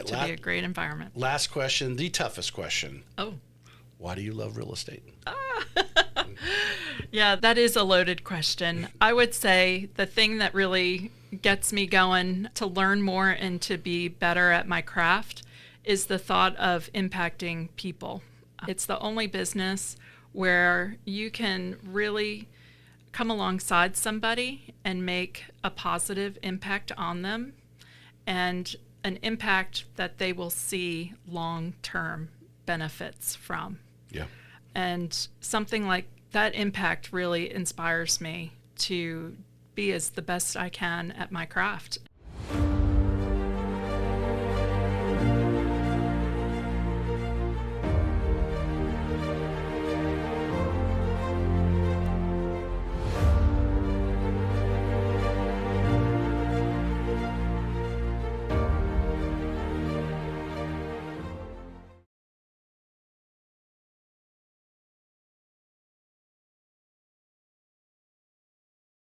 to be a great environment. Last question, the toughest question. Oh. Why do you love real estate? Yeah, that is a loaded question. I would say the thing that really gets me going to learn more and to be better at my craft is the thought of impacting people. It's the only business where you can really come alongside somebody and make a positive impact on them, and an impact that they will see long-term benefits from. Yeah. And something like that impact really inspires me to be as the best I can at my craft.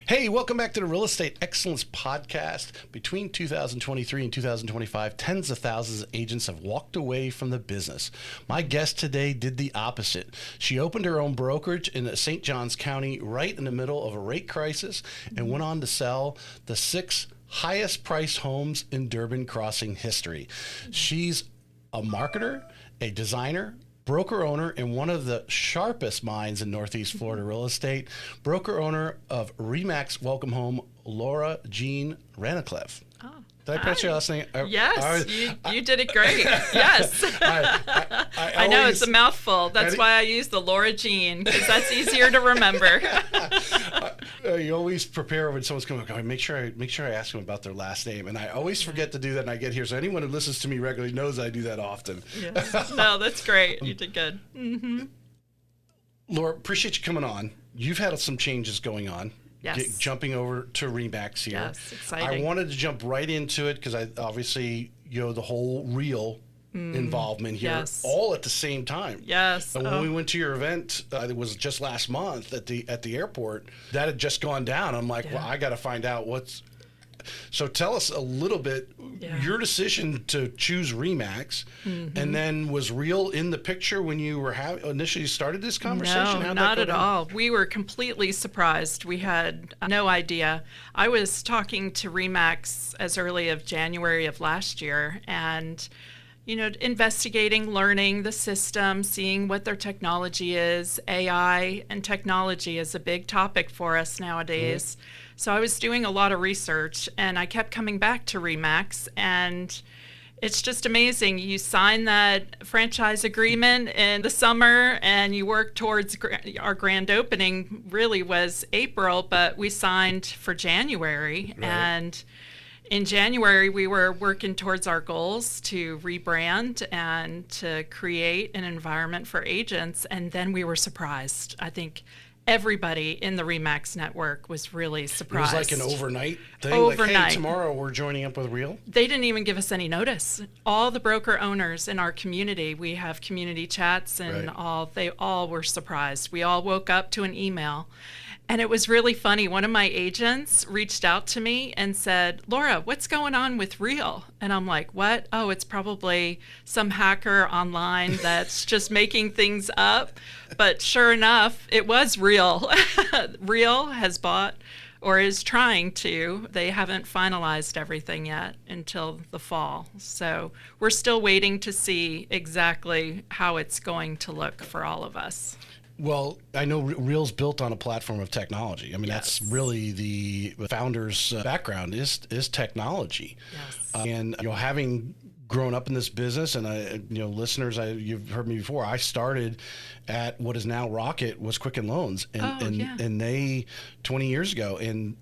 Hey, welcome back to the Real Estate Excellence Podcast. Between 2023 and 2025, tens of thousands of agents have walked away from the business. My guest today did the opposite. She opened her own brokerage in St. Johns County right in the middle of a rate crisis and went on to sell the 6 highest priced homes in Durbin Crossing history. She's a marketer, a designer, broker owner, and one of the sharpest minds in Northeast Florida real estate, broker owner of REMAX Welcome Home, Jean Ranneklev. Oh, did I pronounce your last name? Yes, you did it great. Yes. I know, it's a mouthful. That's why I use the Jean, because that's easier to remember. You always prepare when someone's coming. Okay, make sure I ask them about their last name, and I always forget to do that. And I get here, so anyone who listens to me regularly knows I do that often. Yes. No, that's great. You did good. Mm-hmm. Laura, appreciate you coming on. You've had some changes going on. Yes. Jumping over to REMAX here. Yes, exciting. I wanted to jump right into it because I obviously, the whole real involvement here, yes, all at the same time. Yes. And when we went to your event, it was just last month at the airport, that had just gone down. I'm like, well, I got to find out what's. So tell us a little bit, your decision to choose REMAX, and then was Real in the picture when you were initially started this conversation? No, not at all. We were completely surprised. We had no idea. I was talking to REMAX as early as January of last year, and investigating, learning the system, seeing what their technology is. AI and technology is a big topic for us nowadays. So I was doing a lot of research, and I kept coming back to REMAX, and it's just amazing. You sign that franchise agreement in the summer, and you work towards our grand opening. Really was April, but we signed for January, right. And in January, we were working towards our goals to rebrand and to create an environment for agents, and then we were surprised. I think everybody in the REMAX network was really surprised. It was like an overnight thing? Overnight. Like, hey, tomorrow we're joining up with Real? They didn't even give us any notice. All the broker owners in our community, we have community chats, and they all were surprised. We all woke up to an email. And it was really funny. One of my agents reached out to me and said, Laura, what's going on with Real? And I'm like, what? Oh, it's probably some hacker online that's just making things up. But sure enough, it was Real. Real has bought or is trying to. They haven't finalized everything yet until the fall. So we're still waiting to see exactly how it's going to look for all of us. Well, I know Real's built on a platform of technology. I mean, that's really the founder's background is technology. Yes. And having grown up in this business, and listeners, you've heard me before. I started at what is now Rocket, was Quicken Loans, and they 20 years ago, and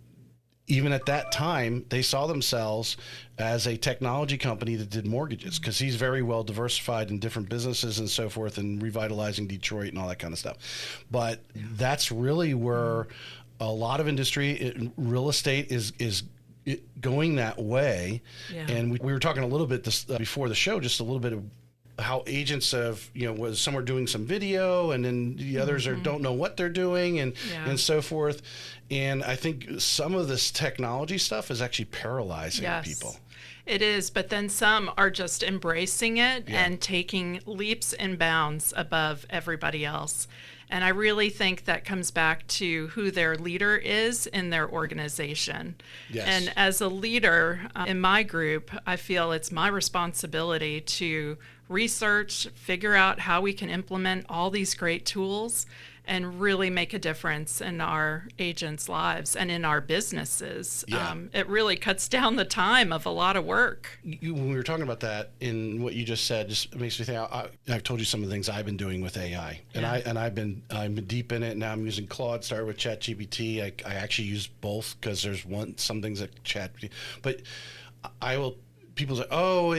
even at that time, they saw themselves as a technology company that did mortgages, because he's very well diversified in different businesses and so forth, and revitalizing Detroit and all that kind of stuff. But that's really where a lot of industry, real estate is going that way. Yeah. And we were talking a little bit before the show, just a little bit of how agents have, was some are doing some video, and then the others don't know what they're doing, and so forth. And I think some of this technology stuff is actually paralyzing people. It is, but then some are just embracing it and taking leaps and bounds above everybody else. And I really think that comes back to who their leader is in their organization. Yes. And as a leader in my group, I feel it's my responsibility to research, figure out how we can implement all these great tools and really make a difference in our agents' lives and in our businesses. Yeah. It really cuts down the time of a lot of work. When we were talking about that, in what you just said, just makes me think. I've told you some of the things I've been doing with AI, and I'm been deep in it. Now I'm using Claude. Started with ChatGPT. I actually use both because there's some things that ChatGPT, but people say, oh,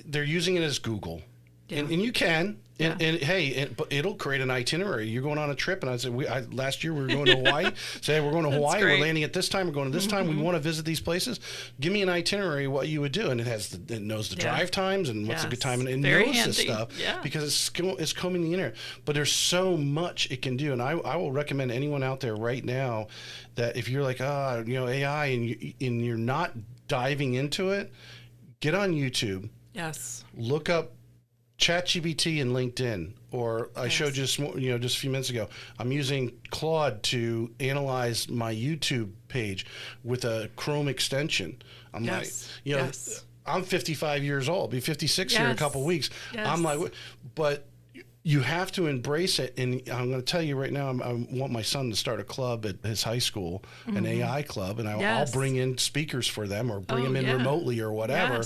they're using it as Google. Yeah. And you can, and hey, but it'll create an itinerary. You're going on a trip, and I said, last year we were going to Hawaii. Say, hey, we're going to Hawaii. We're landing at this time. We're going to this time. We want to visit these places. Give me an itinerary of what you would do, and it knows the drive times and what's a good time, and it knows this stuff because it's combing the internet. But there's so much it can do, and I will recommend anyone out there right now that if you're like, AI, and you're not diving into it, get on YouTube. Yes. Look up ChatGPT and LinkedIn, or I showed you just a few minutes ago. I'm using Claude to analyze my YouTube page with a Chrome extension. I'm like, I'm 55 years old. I'll be 56 here in a couple of weeks. Yes. I'm like, but you have to embrace it. And I'm going to tell you right now, I want my son to start a club at his high school, an AI club, and I'll bring in speakers for them or bring them in remotely or whatever,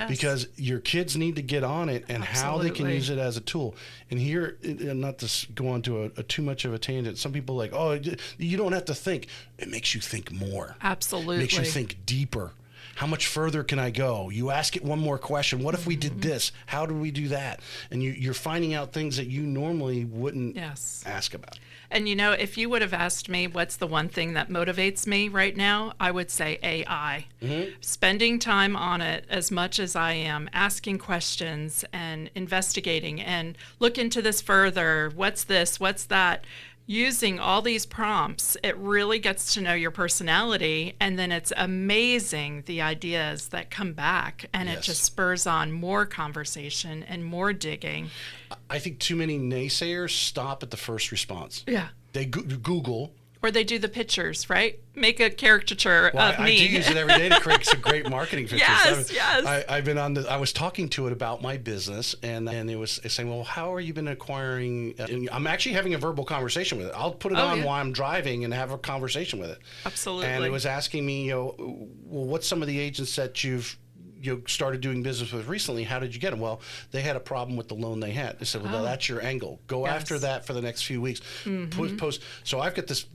because your kids need to get on it and how they can use it as a tool. And here, and not to go on to a too much of a tangent, some people are like, oh, you don't have to think. It makes you think more. Absolutely. It makes you think deeper. How much further can I go? You ask it one more question. What if we did this? How do we do that? And you're finding out things that you normally wouldn't ask about. And if you would have asked me what's the one thing that motivates me right now, I would say AI. Mm-hmm. Spending time on it as much as I am, asking questions and investigating and look into this further. What's this? What's that? Using all these prompts, it really gets to know your personality, and then it's amazing the ideas that come back, and it just spurs on more conversation and more digging. I think too many naysayers stop at the first response. Yeah. They Google. Or they do the pictures, right? Make a caricature of me. I do use it every day to create some great marketing pictures. Yes. I've been I was talking to it about my business, and it was saying, well, how are you been acquiring? And I'm actually having a verbal conversation with it. I'll put it on while I'm driving and have a conversation with it. Absolutely. And it was asking me, well, what's some of the agents that you've started doing business with recently? How did you get them? Well, they had a problem with the loan they had. They said, well, that's your angle. Go after that for the next few weeks. Post. So I've got this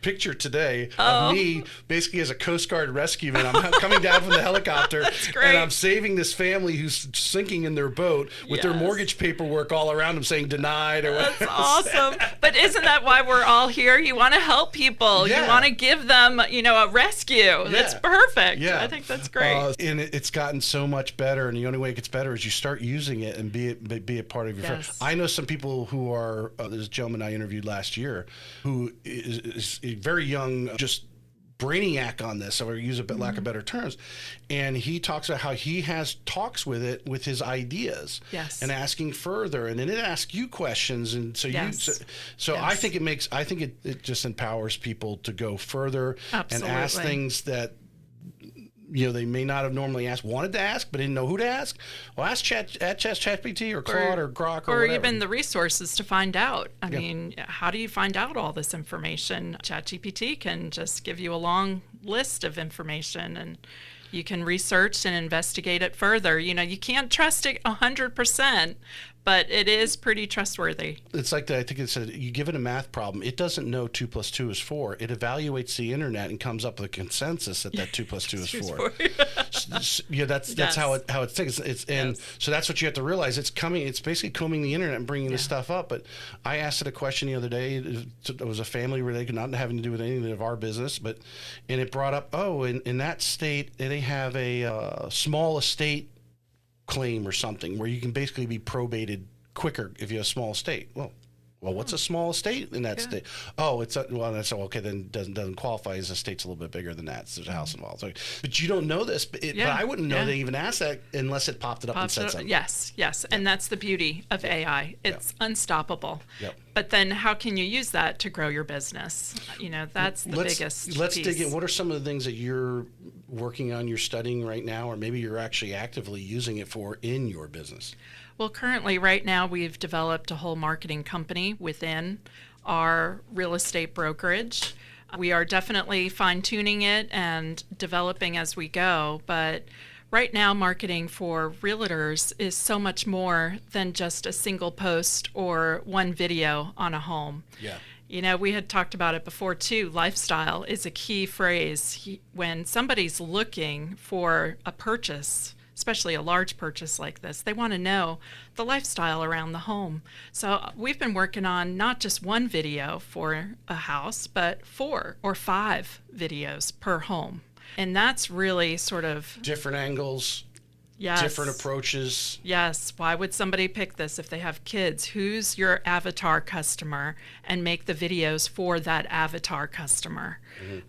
picture today of me basically as a Coast Guard rescue man. I'm coming down from the helicopter and I'm saving this family who's sinking in their boat with their mortgage paperwork all around them saying denied or whatever. That's awesome. But isn't that why we're all here? You want to help people. You want to give them, a rescue. That's perfect. I think that's great. And it's gotten so much better, and the only way it gets better is you start using it and be a part of your friend. I know some people who are, there's a gentleman I interviewed last year who is very young, just brainiac on this, so I use a bit lack of better terms, and he talks about how he has talks with it with his ideas, and asking further, and then it asks you questions, and so I think it just empowers people to go further and ask things that they may not have normally wanted to ask, but didn't know who to ask. Well, ask ChatGPT or Claude or Grok or whatever. Even the resources to find out. I mean, how do you find out all this information? ChatGPT can just give you a long list of information, and you can research and investigate it further. You can't trust it 100%, but it is pretty trustworthy. It's like I think it said, you give it a math problem, it doesn't know 2 + 2 is 4. It evaluates the internet and comes up with a consensus that 2 + 2 is 4. That's how it thinks. So that's what you have to realize. It's basically combing the internet and bringing this stuff up. But I asked it a question the other day. It was a family related, not having to do with anything of our business, and it brought up, in that state they have a small estate claim or something where you can basically be probated quicker if you have a small estate. Well, Well, what's a small estate in that state? Oh, it's that's okay. Then doesn't qualify as a state's a little bit bigger than that. So there's a house involved. So, but you don't know this. But I wouldn't know they even asked that unless it popped it up and said something. Yes, and that's the beauty of AI. It's unstoppable. Yep. But then, how can you use that to grow your business? That's the biggest. Let's piece. dig in. What are some of the things that you're working on, you're studying right now, or maybe you're actually actively using it for in your business? Well, currently, right now, we've developed a whole marketing company within our real estate brokerage. We are definitely fine-tuning it and developing as we go, but right now, marketing for realtors is so much more than just a single post or one video on a home. Yeah. We had talked about it before too. Lifestyle is a key phrase. When somebody's looking for a purchase, especially a large purchase like this, they want to know the lifestyle around the home. So we've been working on not just one video for a house, but 4 or 5 videos per home. And that's really sort of different angles, different approaches. Yes. Why would somebody pick this if they have kids? Who's your avatar customer? And make the videos for that avatar customer.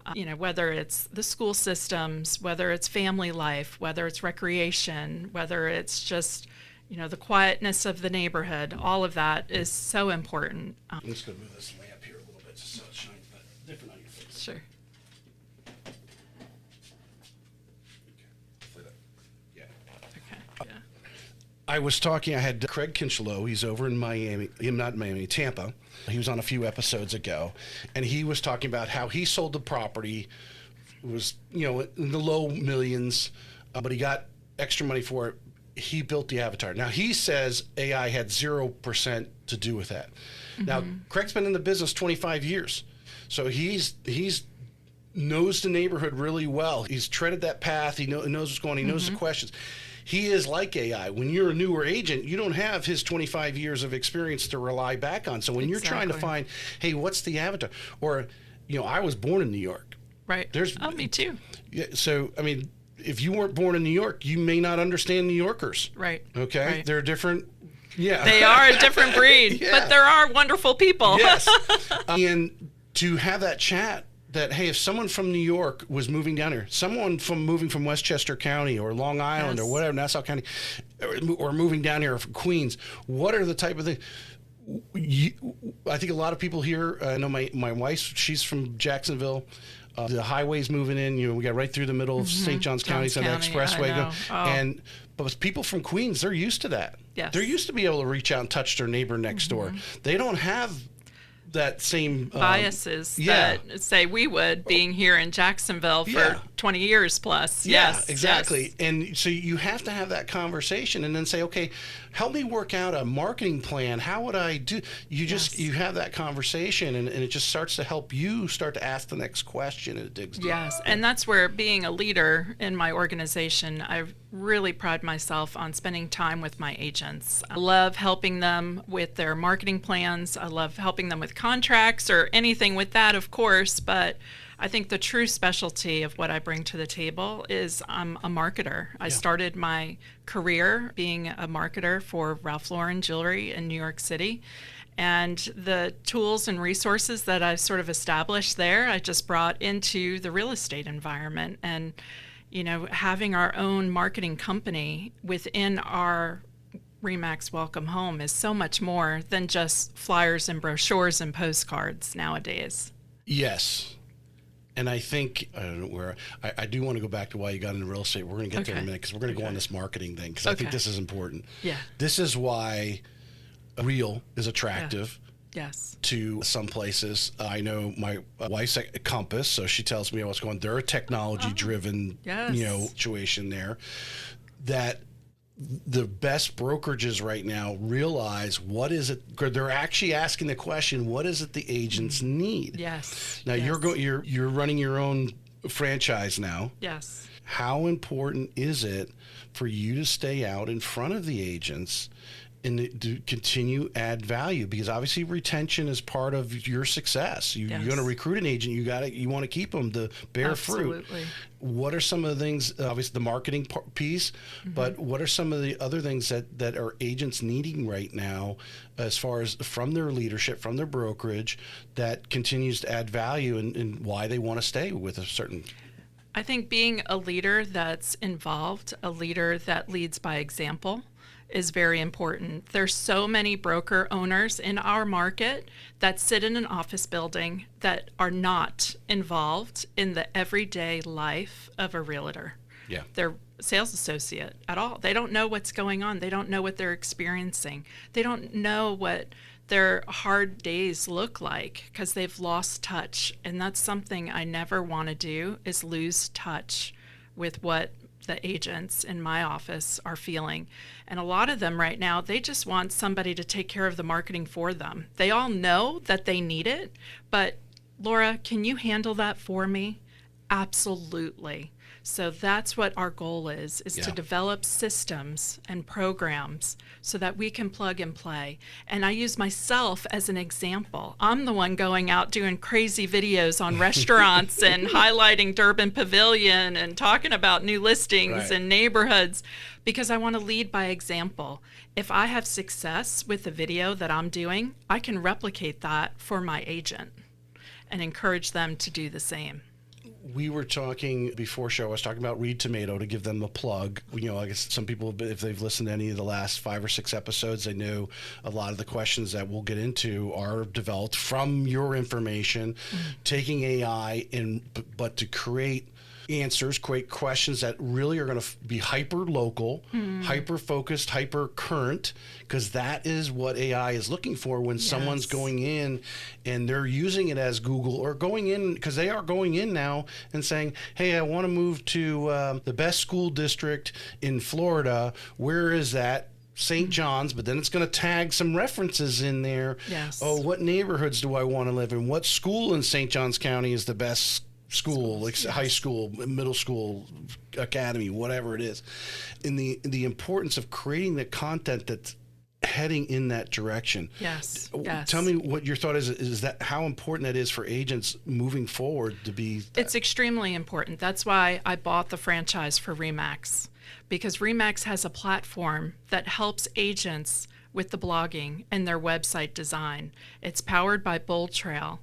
Mm-hmm. Whether it's the school systems, whether it's family life, whether it's recreation, whether it's just, the quietness of the neighborhood, all of that is so important. I'm just going to move this lamp here a little bit just so it shines different on your face. Sure. I had Craig Kinchelow. He's over in Miami, not Miami, Tampa. He was on a few episodes ago, and he was talking about how he sold the property. It was, in the low millions, but he got extra money for it. He built the avatar. Now, he says AI had 0% to do with that. Mm-hmm. Now, Craig's been in the business 25 years, so he's knows the neighborhood really well. He's treaded that path. He knows what's going on. He knows the questions. He is like AI. When you're a newer agent, you don't have his 25 years of experience to rely back on. So when you're trying to find, hey, what's the avatar? Or, I was born in New York. Right. Me too. Yeah. So, if you weren't born in New York, you may not understand New Yorkers. Right. Okay. Right. They're different. Yeah. They are a different breed, but there are wonderful people. Yes. And to have that chat, that, hey, if someone from New York was moving down here, someone moving from Westchester County or Long Island or whatever, Nassau County, or moving down here from Queens, what are the type of things? I think a lot of people here, I know my wife, she's from Jacksonville. The highway's moving in, we got right through the middle of St. John's County, so the expressway. But people from Queens, they're used to that. Yes. They're used to be able to reach out and touch their neighbor next door. They don't have that same biases that say we would, being here in Jacksonville for 20 years plus. Yes, exactly. Yes. And so you have to have that conversation and then say, okay, help me work out a marketing plan. How would I do? You have that conversation and it just starts to help you start to ask the next question, and it digs deep. Yes, and that's where, being a leader in my organization, I really pride myself on spending time with my agents. I love helping them with their marketing plans. I love helping them with contracts or anything with that, of course, but I think the true specialty of what I bring to the table is I'm a marketer. I started my career being a marketer for Ralph Lauren jewelry in New York City. And the tools and resources that I've sort of established there, I just brought into the real estate environment. And, having our own marketing company within our REMAX Welcome Home is so much more than just flyers and brochures and postcards nowadays. Yes. And I think, I don't know where, I do want to go back to why you got into real estate. We're going to get there in a minute because we're going to go on this marketing thing because I think this is important. Yeah. This is why real is attractive. Yes. To some places. I know my wife's at Compass, so she tells me what's going on. They're a technology-driven, situation there. That the best brokerages right now realize what is it. They're actually asking the question, what is it the agents need? Yes. Now you're running your own franchise now. Yes. How important is it for you to stay out in front of the agents and to continue add value, because obviously retention is part of your success. You're going to recruit an agent, you want to keep them to bear fruit. What are some of the things, obviously the marketing piece, but what are some of the other things that are agents needing right now as far as from their leadership, from their brokerage, that continues to add value and why they want to stay with a certain... I think being a leader that's involved, a leader that leads by example, is very important. There's so many broker owners in our market that sit in an office building that are not involved in the everyday life of a realtor. Yeah. They're sales associate at all. They don't know what's going on. They don't know what they're experiencing. They don't know what their hard days look like because they've lost touch. And that's something I never want to do, is lose touch with what the agents in my office are feeling. And a lot of them right now, they just want somebody to take care of the marketing for them. They all know that they need it, but Laura, can you handle that for me? Absolutely. So that's what our goal is to develop systems and programs so that we can plug and play. And I use myself as an example. I'm the one going out doing crazy videos on restaurants and highlighting Durban Pavilion and talking about new listings and neighborhoods, because I want to lead by example. If I have success with the video that I'm doing, I can replicate that for my agent and encourage them to do the same. We were talking before show, I was talking about Reed Tomato, to give them a plug. I guess some people, if they've listened to any of the last 5 or 6 episodes, they know a lot of the questions that we'll get into are developed from your information, taking AI, but to create answers, create questions that really are going to be hyper local, hyper focused, hyper current, because that is what AI is looking for when someone's going in and they're using it as Google, or going in, because they are going in now and saying, hey, I want to move to the best school district in Florida. Where is that? St. John's, but then it's going to tag some references in there. Yes. Oh, what neighborhoods do I want to live in? What school in St. John's County is the best school, like high school, middle school, academy, whatever it is. And the importance of creating the content that's heading in that direction. Yes. Tell me what your thought is that how important that is for agents moving forward to be. It's extremely important. That's why I bought the franchise for REMAX, because REMAX has a platform that helps agents with the blogging and their website design. It's powered by Bold Trail.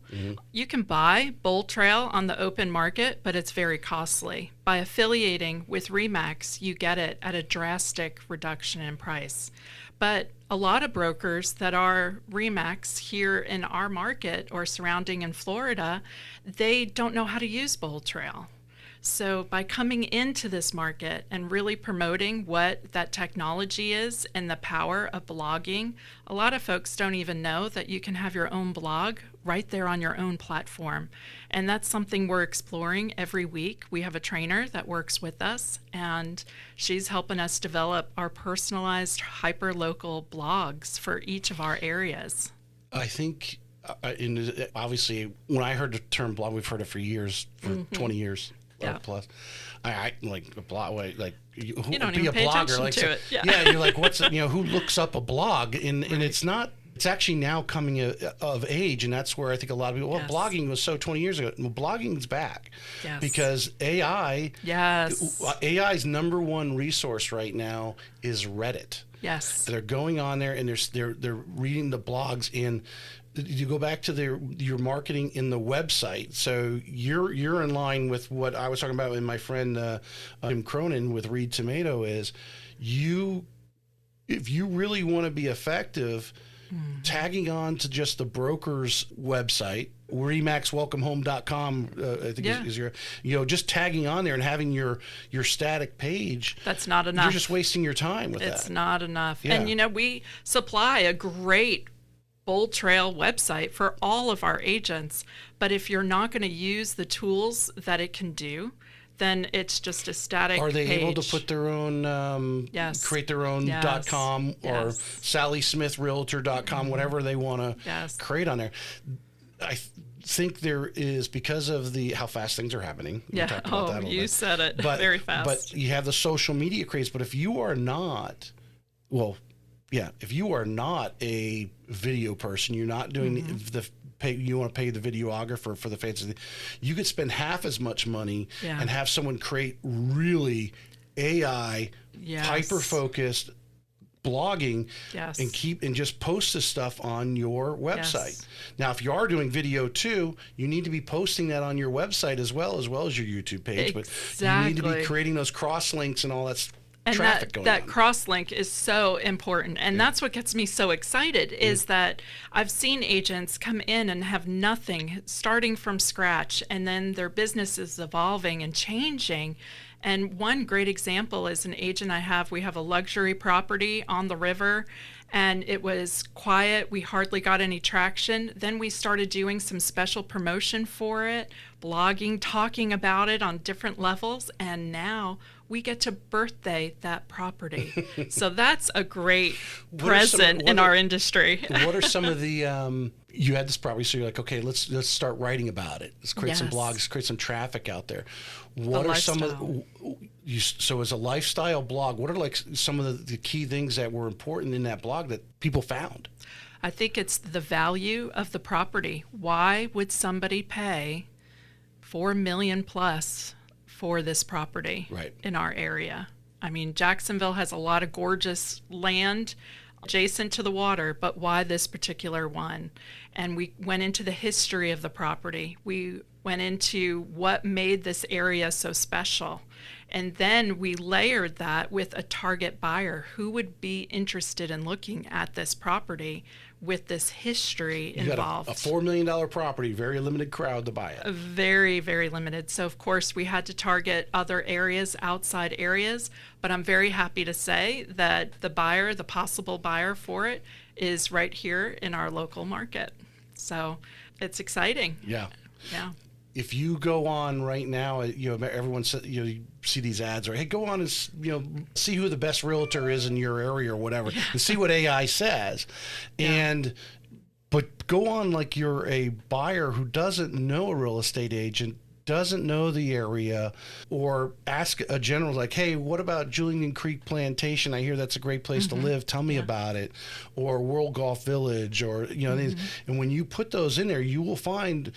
You can buy Bold Trail on the open market, but it's very costly. By affiliating with REMAX, you get it at a drastic reduction in price. But a lot of brokers that are REMAX here in our market or surrounding in Florida, they don't know how to use Bold Trail. So by coming into this market and really promoting what that technology is and the power of blogging, a lot of folks don't even know that you can have your own blog right there on your own platform. And that's something we're exploring every week. We have a trainer that works with us, and she's helping us develop our personalized hyperlocal blogs for each of our areas. I think, obviously, when I heard the term blog, we've heard it for years, for 20 years. Plus, I like a blog. Like you don't even pay attention to it. Yeah, you're like, who looks up a blog? And it's not. It's actually now coming of age, and that's where I think a lot of people. Well, blogging was so 20 years ago. Well, blogging's back because AI. AI's number one resource right now is Reddit. Yes, they're going on there and they're reading the blogs, and you go back to your marketing in the website. So you're in line with what I was talking about with my friend Jim Cronin with Reed Tomato. Is if you really want to be effective, tagging on to just the broker's website, REMAXWelcomeHome.com, I think is your, just tagging on there and having your static page. That's not enough. You're just wasting your time with that. It's not enough. Yeah. And we supply a great Bold Trail website for all of our agents, but if you're not going to use the tools that it can do, then it's just a static Are they page. able to put their own, create their own .com or SallySmithRealtor.com, whatever they want to create on there? I think there is, because of how fast things are happening. We talked about that a little bit. Said it very fast. But you have the social media craze. But if you are not, if you are not a video person, you're not doing you want to pay the videographer for the fancy, you could spend half as much money and have someone create really AI hyper-focused blogging and just post this stuff on your website. Now, if you are doing video too, you need to be posting that on your website as well as your YouTube page. But you need to be creating those cross links and all that traffic going on. That cross link is so important. And that's what gets me so excited is that I've seen agents come in and have nothing, starting from scratch, and then their business is evolving and changing. And one great example is an agent I have. We have a luxury property on the river, and it was quiet. We hardly got any traction. Then we started doing some special promotion for it, blogging, talking about it on different levels, and now we get to birthday that property. So that's a great present in our industry. What are some of the, you had this property, so you're like, okay, let's start writing about it. Let's create some blogs, create some traffic out there. What are some of so as a lifestyle blog, what are like some of the key things that were important in that blog that people found? I think it's the value of the property. Why would somebody pay $4 million plus for this property in our area? I mean, Jacksonville has a lot of gorgeous land adjacent to the water, but why this particular one? And we went into the history of the property. We went into what made this area so special. And then we layered that with a target buyer who would be interested in looking at this property with this history involved. A $4 million property, very limited crowd to buy it. Very, very limited. So, of course, we had to target other areas, outside areas. But I'm very happy to say that the buyer, the possible buyer for it, is right here in our local market. So it's exciting. Yeah. Yeah. If you go on right now, everyone says, you see these ads, or hey, go on and see who the best realtor is in your area or whatever, and see what AI says, but go on like you're a buyer who doesn't know a real estate agent, doesn't know the area, or ask a general like, hey, what about Julian Creek Plantation? I hear that's a great place to live. Tell me about it. Or World Golf Village, or and when you put those in there, you will find.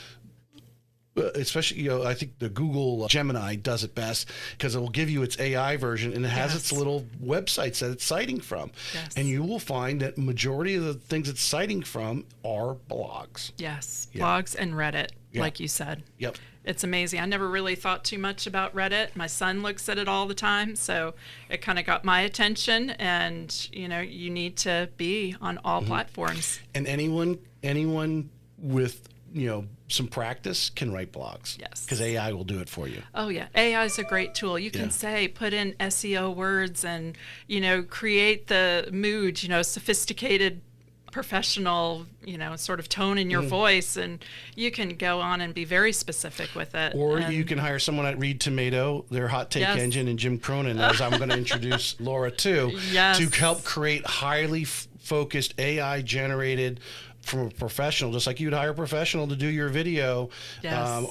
Especially, I think the Google Gemini does it best because it will give you its AI version and it has its little websites that it's citing from. Yes. And you will find that majority of the things it's citing from are blogs. Yes, blogs and Reddit, like you said. Yep. It's amazing. I never really thought too much about Reddit. My son looks at it all the time, so it kind of got my attention. And, you need to be on all platforms. And anyone with some practice can write blogs. Yes. Because AI will do it for you. Oh, yeah. AI is a great tool. You can put in SEO words and, create the mood, sophisticated, professional, sort of tone in your voice. And you can go on and be very specific with it. Or you can hire someone at Reed Tomato, their hot take engine, and Jim Cronin, as I'm going to introduce Laura too, to help create highly focused AI-generated from a professional, just like you'd hire a professional to do your video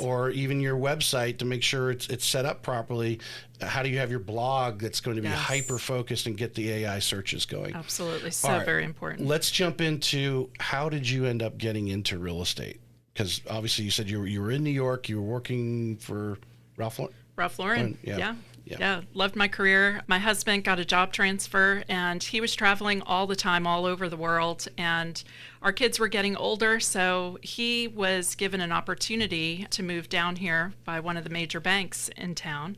or even your website to make sure it's set up properly. How do you have your blog that's going to be hyper-focused and get the AI searches going? Absolutely. So very important. Let's jump into how did you end up getting into real estate? Because obviously you said you were in New York, you were working for Ralph Lauren. Yeah, loved my career. My husband got a job transfer, and he was traveling all the time, all over the world. And our kids were getting older, so he was given an opportunity to move down here by one of the major banks in town.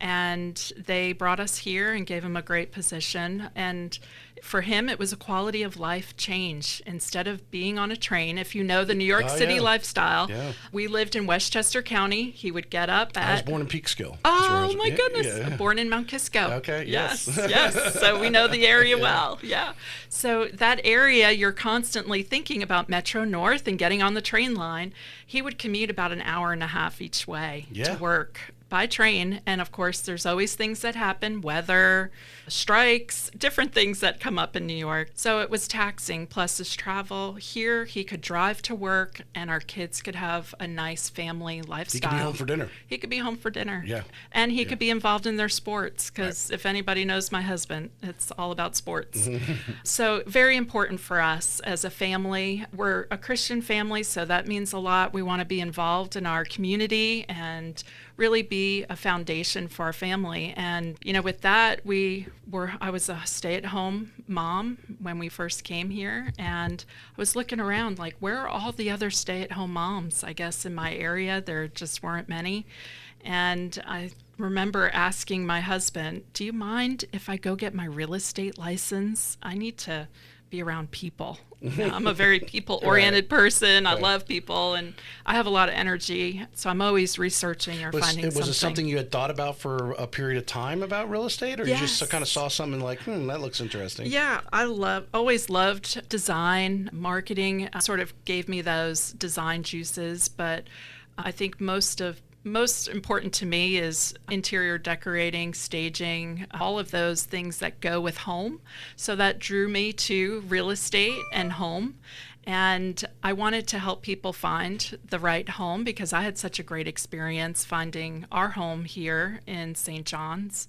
And they brought us here and gave him a great position. And for him, it was a quality of life change. Instead of being on a train, if you know the New York City lifestyle, we lived in Westchester County. He would get up at... I was born in Peekskill. Oh, my goodness. Born in Mount Kisco. Okay, yes. Yes. So we know the area well. Yeah. So that area, you're constantly thinking about Metro North and getting on the train line. He would commute about an hour and a half each way to work. by train. And of course, there's always things that happen, weather, strikes, different things that come up in New York. So it was taxing, plus his travel. Here, he could drive to work and our kids could have a nice family lifestyle. He could be home for dinner. He could be home for dinner. Yeah. And he could be involved in their sports, because if anybody knows my husband, it's all about sports. So very important for us as a family. We're a Christian family, so that means a lot. We want to be involved in our community and really be a foundation for our family. And, with that, I was a stay-at-home mom when we first came here, and I was looking around like, where are all the other stay-at-home moms? I guess in my area, there just weren't many. And I remember asking my husband, do you mind if I go get my real estate license? I need to be around people. I'm a very people-oriented person. I love people, and I have a lot of energy, so I'm always reaching or finding something. Was it something you had thought about for a period of time about real estate, or you just kind of saw something like, that looks interesting? Yeah, I always loved design, marketing. Sort of gave me those design juices, but I think most important to me is interior decorating, staging, all of those things that go with home. So that drew me to real estate and home. And I wanted to help people find the right home, because I had such a great experience finding our home here in St. John's.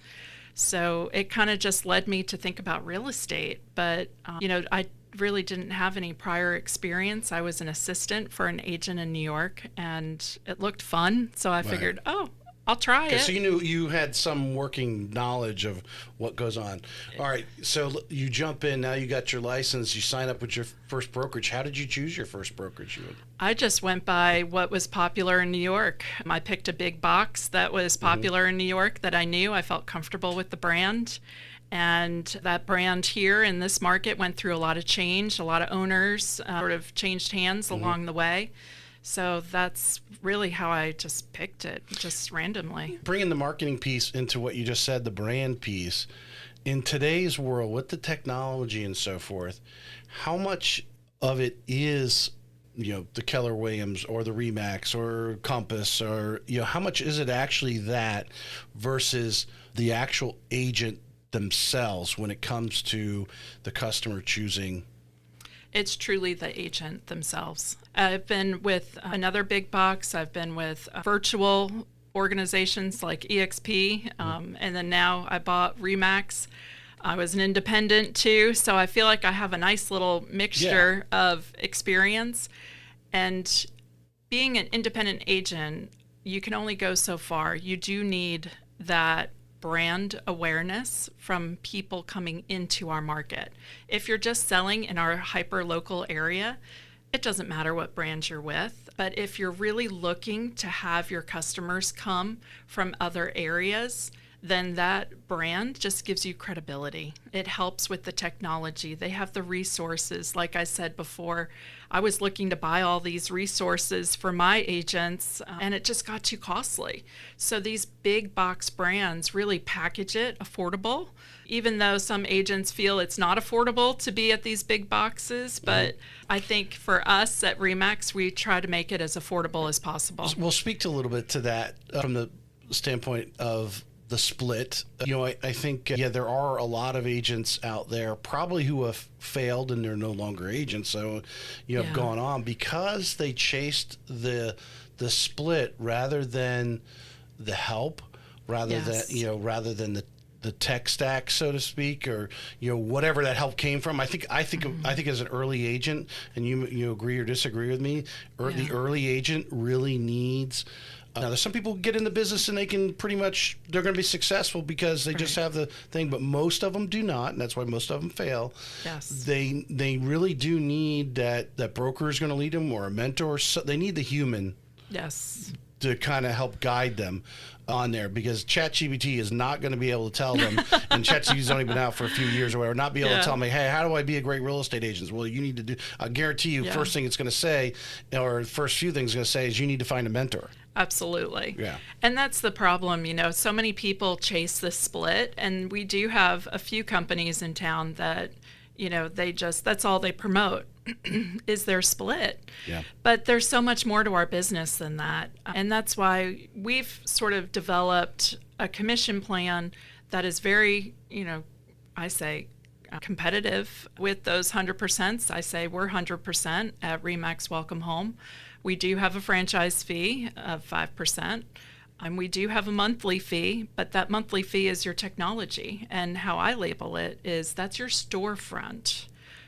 So it kind of just led me to think about real estate. But, I really didn't have any prior experience. I was an assistant for an agent in New York, and it looked fun. So I figured, I'll try it. So you knew you had some working knowledge of what goes on. All right. So you jump in. Now you got your license. You sign up with your first brokerage. How did you choose your first brokerage? I just went by what was popular in New York. I picked a big box that was popular in New York that I knew. I felt comfortable with the brand. And that brand here in this market went through a lot of change. A lot of owners sort of changed hands along the way. So that's really how I just picked it, just randomly. Bringing the marketing piece into what you just said, the brand piece, in today's world with the technology and so forth, how much of it is, the Keller Williams or the REMAX or Compass, or, how much is it actually that versus the actual agent themselves when it comes to the customer choosing? It's truly the agent themselves. I've been with another big box. I've been with virtual organizations like EXP, and then now I bought REMAX. I was an independent too, so I feel like I have a nice little mixture of experience. And being an independent agent, you can only go so far. You do need that brand awareness from people coming into our market. If you're just selling in our hyperlocal area, it doesn't matter what brand you're with. But if you're really looking to have your customers come from other areas, then that brand just gives you credibility. It helps with the technology. They have the resources. Like I said before, I was looking to buy all these resources for my agents, and it just got too costly. So these big box brands really package it affordable, even though some agents feel it's not affordable to be at these big boxes. But I think for us at REMAX, we try to make it as affordable as possible. We'll speak to a little bit to that from the standpoint of the split. I think, there are a lot of agents out there probably who have failed and they're no longer agents. So, have gone on because they chased the split rather than the help, rather than the tech stack, so to speak, or whatever that help came from. I think as an early agent, and you agree or disagree with me, the early agent really needs. Now, there's some people who get in the business and they're going to be successful because they just have the thing, but most of them do not, and that's why most of them fail. Yes. They really do need that broker is going to lead them, or a mentor. So they need the human. Yes. To kind of help guide them on there, because ChatGPT is not going to be able to tell them, and ChatGPT's only been out for a few years or whatever, not be able to tell me, hey, how do I be a great real estate agent? Well, you need to do, I guarantee you, first thing it's going to say, or first few things it's going to say is you need to find a mentor. Absolutely. Yeah. And that's the problem, so many people chase the split, and we do have a few companies in town that, that's all they promote. is their split. Yeah. But there's so much more to our business than that. And that's why we've sort of developed a commission plan that is very, I say, competitive with those 100%. I say we're 100% at REMAX Welcome Home. We do have a franchise fee of 5%. And we do have a monthly fee, but that monthly fee is your technology. And how I label it is that's your storefront.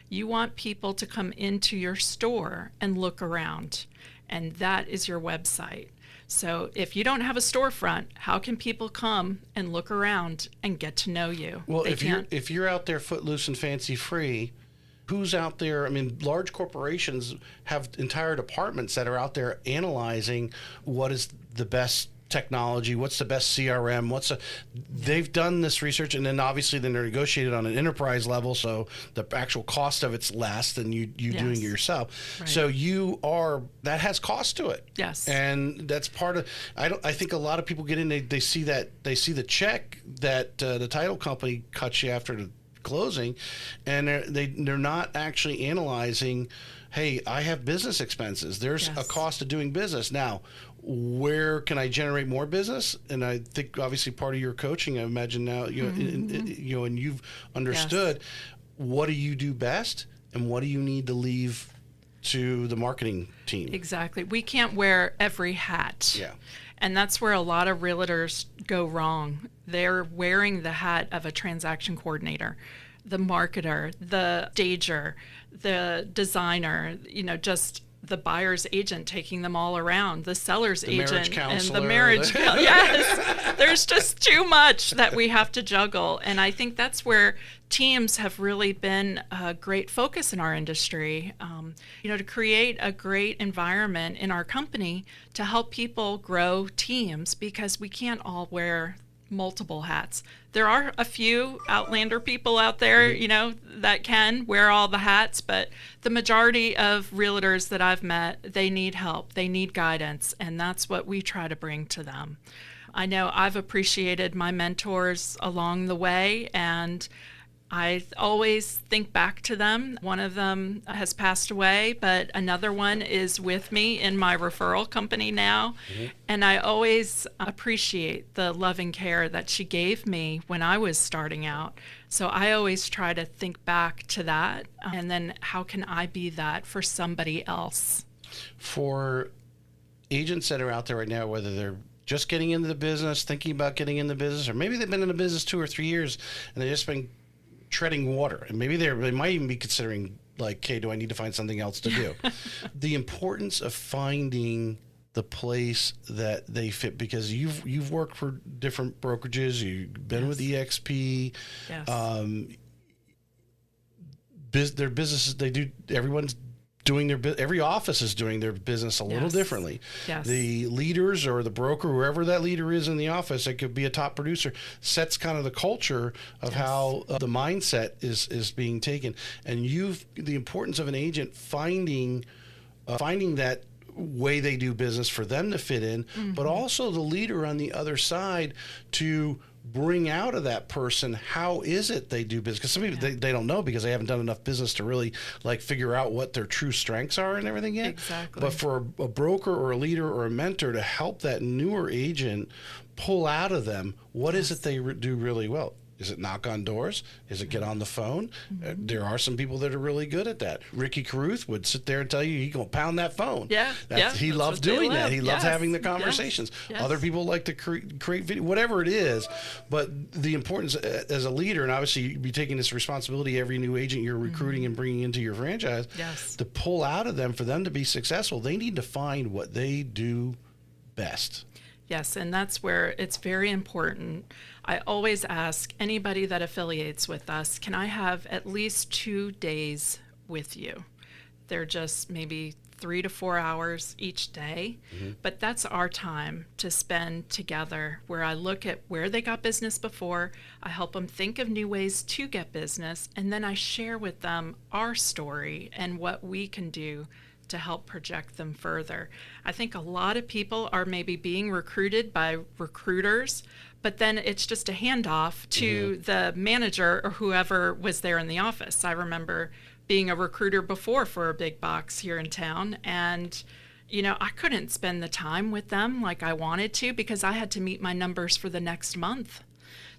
You want people to come into your store and look around, and that is your website. So if you don't have a storefront, how can people come and look around and get to know you? Well, if you're out there footloose and fancy free, who's out there? I mean, large corporations have entire departments that are out there analyzing what is the best technology, what's the best CRM, they've done this research, and then obviously then they're negotiated on an enterprise level, so the actual cost of it's less than you doing it yourself. Right. So that has cost to it. Yes. And that's part of, I think a lot of people get in, they see the check that the title company cuts you after the closing, and they're not actually analyzing, hey, I have business expenses. There's a cost of doing business. Now, where can I generate more business? And I think obviously part of your coaching, I imagine now, and you've understood what do you do best and what do you need to leave to the marketing team. Exactly. We can't wear every hat. Yeah. And that's where a lot of realtors go wrong. They're wearing the hat of a transaction coordinator, the marketer, the stager, the designer, just the buyer's agent taking them all around, the seller's agent, and the marriage counselor. Yes, there's just too much that we have to juggle. And I think that's where teams have really been a great focus in our industry, to create a great environment in our company to help people grow teams, because we can't all wear multiple hats. There are a few outlander people out there, that can wear all the hats, but the majority of realtors that I've met, they need help, they need guidance, and that's what we try to bring to them. I know I've appreciated my mentors along the way, and I always think back to them. One of them has passed away, but another one is with me in my referral company now. Mm-hmm. And I always appreciate the loving care that she gave me when I was starting out. So I always try to think back to that. And then how can I be that for somebody else? For agents that are out there right now, whether they're just getting into the business, thinking about getting in the business, or maybe they've been in the business 2 or 3 years and they've just been treading water, and maybe they might even be considering, like, hey, do I need to find something else to do? The importance of finding the place that they fit, because you've worked for different brokerages, you've been with EXP. Yes. Their businesses, everyone's doing every office is doing their business a little differently. Yes. The leaders or the broker, whoever that leader is in the office, it could be a top producer, sets kind of the culture of how the mindset is being taken. And the importance of an agent finding that way they do business for them to fit in, but also the leader on the other side to bring out of that person how is it they do business, because some people they don't know because they haven't done enough business to really figure out what their true strengths are and everything yet. Exactly. But for a broker or a leader or a mentor to help that newer agent pull out of them what is it they do really well. Is it knock on doors? Is it get on the phone? There are some people that are really good at that. Ricky Carruth would sit there and tell you he's going to pound that phone. He loves doing that. He loves having the conversations. Yes. Other people like to create video, whatever it is. But the importance as a leader, and obviously you'd be taking this responsibility, every new agent you're recruiting and bringing into your franchise, to pull out of them, for them to be successful, they need to find what they do best. Yes, and that's where it's very important. I always ask anybody that affiliates with us, can I have at least 2 days with you? They're just maybe 3 to 4 hours each day, but that's our time to spend together, where I look at where they got business before, I help them think of new ways to get business, and then I share with them our story and what we can do to help project them further. I think a lot of people are maybe being recruited by recruiters, but then it's just a handoff to the manager or whoever was there in the office. I remember being a recruiter before for a big box here in town, and I couldn't spend the time with them like I wanted to because I had to meet my numbers for the next month.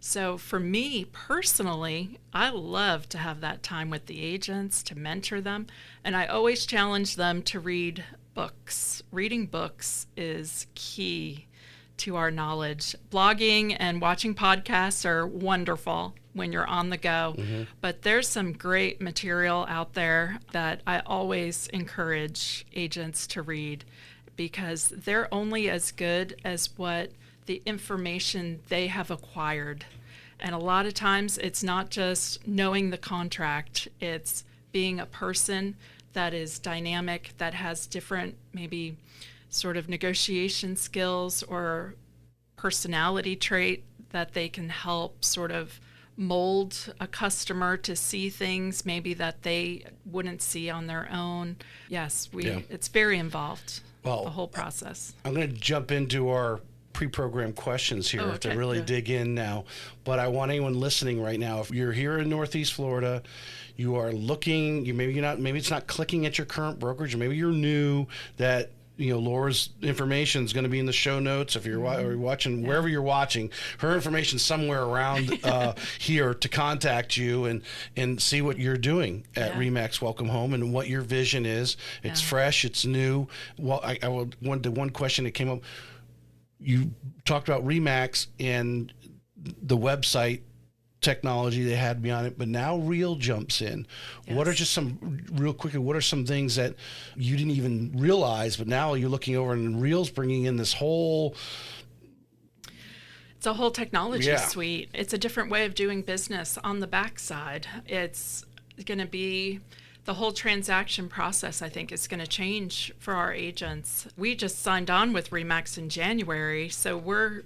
So for me personally, I love to have that time with the agents, to mentor them, and I always challenge them to read books. Reading books is key to our knowledge. Blogging and watching podcasts are wonderful when you're on the go, but there's some great material out there that I always encourage agents to read, because they're only as good as what the information they have acquired. And a lot of times it's not just knowing the contract, it's being a person that is dynamic, that has different maybe sort of negotiation skills or personality trait that they can help sort of mold a customer to see things maybe that they wouldn't see on their own. Yes, it's very involved, the whole process. I'm going to jump into our pre-programmed questions here to really dig in now. But I want anyone listening right now, if you're here in Northeast Florida, you are looking, maybe it's not clicking at your current brokerage, or maybe you're new, that Laura's information is going to be in the show notes. If you're watching, wherever you're watching, her information's somewhere around here to contact you and see what you're doing at REMAX Welcome Home and what your vision is. It's fresh, it's new. Well, the one question that came up, you talked about REMAX and the website technology they had beyond it, but now Real jumps in. Yes. What are just some, real quickly, what are some things that you didn't even realize, but now you're looking over and Real's bringing in this whole... It's a whole technology suite. It's a different way of doing business on the backside. It's going to be... The whole transaction process, I think, is going to change for our agents. We just signed on with REMAX in January, so we're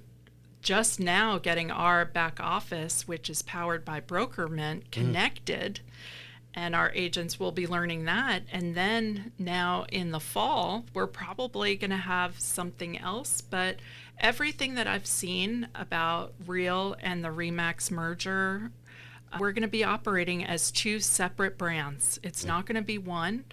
just now getting our back office, which is powered by Brokerage, connected, and our agents will be learning that. And then now in the fall, we're probably going to have something else, but everything that I've seen about Real and the REMAX merger, we're going to be operating as two separate brands. It's not going to be one.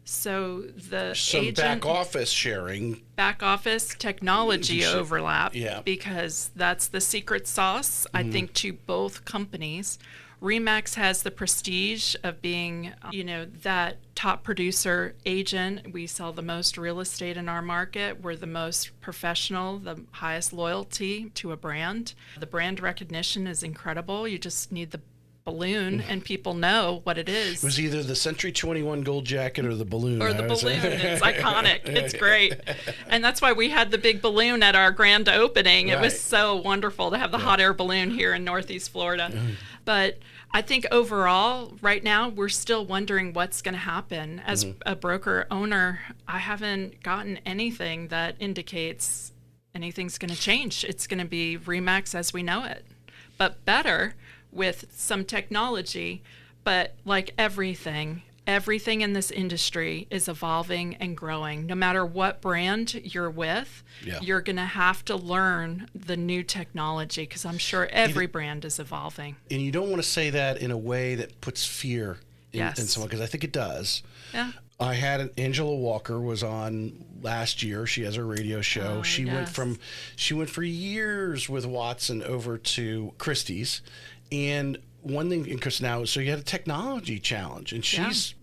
So the some back office sharing, back office technology overlap, because that's the secret sauce, I think, to both companies. REMAX has the prestige of being, that top producer agent. We sell the most real estate in our market. We're the most professional, the highest loyalty to a brand. The brand recognition is incredible. You just need the balloon and people know what it is. It was either the Century 21 gold jacket or the balloon. Or the balloon. It's iconic. It's great. And that's why we had the big balloon at our grand opening. Right. It was so wonderful to have the hot air balloon here in Northeast Florida. But I think overall, right now, we're still wondering what's going to happen. As a broker owner, I haven't gotten anything that indicates anything's going to change. It's going to be REMAX as we know it, but better, with some technology. But like everything in this industry is evolving and growing. No matter what brand you're with, you're going to have to learn the new technology, because I'm sure every brand is evolving. And you don't want to say that in a way that puts fear in someone, because I think it does. Yeah. I had Angela Walker was on last year. She has her radio show. She went for years with Watson over to Christie's. And one thing, Chris, now, so you had a technology challenge, and she's,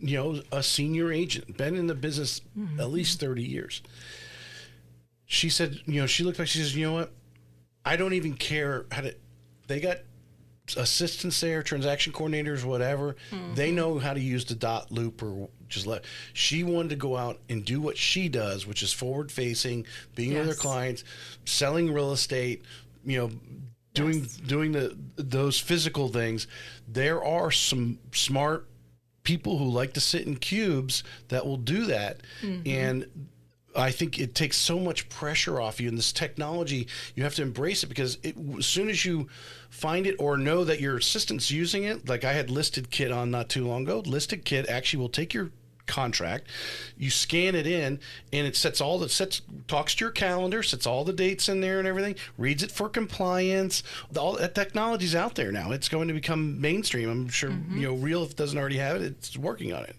a senior agent, been in the business at least 30 years. She said, she looked back, she says, you know what? I don't even care they got assistants there, transaction coordinators, whatever. They know how to use the dot loop or she wanted to go out and do what she does, which is forward facing, being with her clients, selling real estate, doing those physical things. There are some smart people who like to sit in cubes that will do that. And I think it takes so much pressure off you. And this technology, you have to embrace it, because as soon as you find it or know that your assistant's using it, like I had Listed Kit on not too long ago, Listed Kit actually will take your contract. You scan it in, and it talks to your calendar, sets all the dates in there and everything, reads it for compliance. All that technology's out there now. It's going to become mainstream. I'm sure, Real, if it doesn't already have it, it's working on it.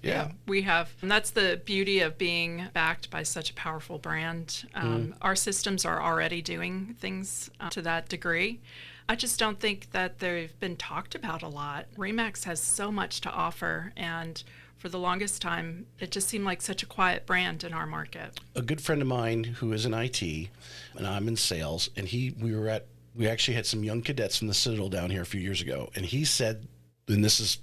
Yeah, we have. And that's the beauty of being backed by such a powerful brand. Our systems are already doing things to that degree. I just don't think that they've been talked about a lot. REMAX has so much to offer, and for the longest time, it just seemed like such a quiet brand in our market. A good friend of mine who is in IT, and I'm in sales, and we actually had some young cadets from the Citadel down here a few years ago, and he said, and this is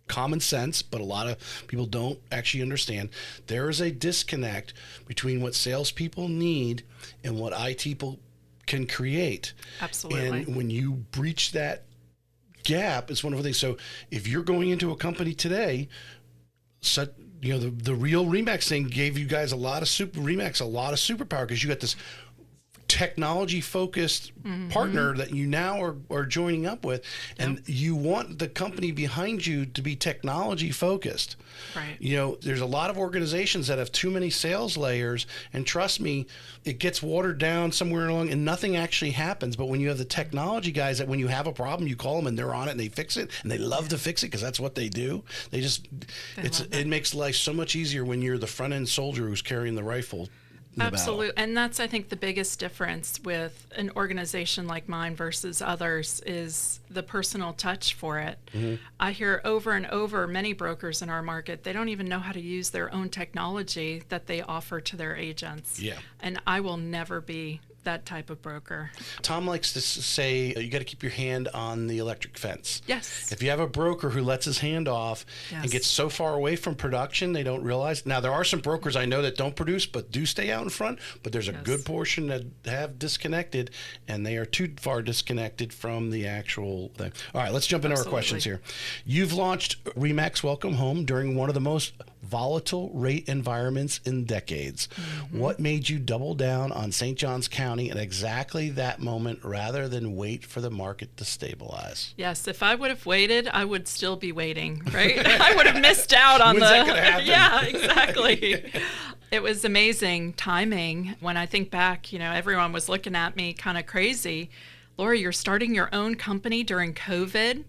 common sense, but a lot of people don't actually understand, there is a disconnect between what salespeople need and what IT people can create. Absolutely. And when you breach that gap, it's one of the things. So if you're going into a company today, the real REMAX thing gave you guys a lot of superpower, because you got this technology focused partner that you now are joining up with, and you want the company behind you to be technology focused. Right. There's a lot of organizations that have too many sales layers, and trust me, it gets watered down somewhere along and nothing actually happens. But when you have the technology guys that when you have a problem, you call them and they're on it and they fix it, and they love to fix it because that's what they do. It makes life so much easier when you're the front end soldier who's carrying the rifle. Absolutely. And that's, I think, the biggest difference with an organization like mine versus others is the personal touch for it. I hear over and over many brokers in our market, they don't even know how to use their own technology that they offer to their agents. Yeah. And I will never be that type of broker. Tom likes to say you got to keep your hand on the electric fence. Yes. If you have a broker who lets his hand off and gets so far away from production, they don't realize. Now, there are some brokers I know that don't produce but do stay out in front, but there's a good portion that have disconnected, and they are too far disconnected from the actual thing. All right, let's jump into our questions here. You've launched REMAX Welcome Home during one of the most volatile rate environments in decades. What made you double down on St. Johns County at exactly that moment rather than wait for the market to stabilize? Yes, if I would have waited, I would still be waiting, right? I would have missed out on When's that gonna happen? Yeah, exactly. It was amazing timing. When I think back, everyone was looking at me kind of crazy. Lori, you're starting your own company during COVID?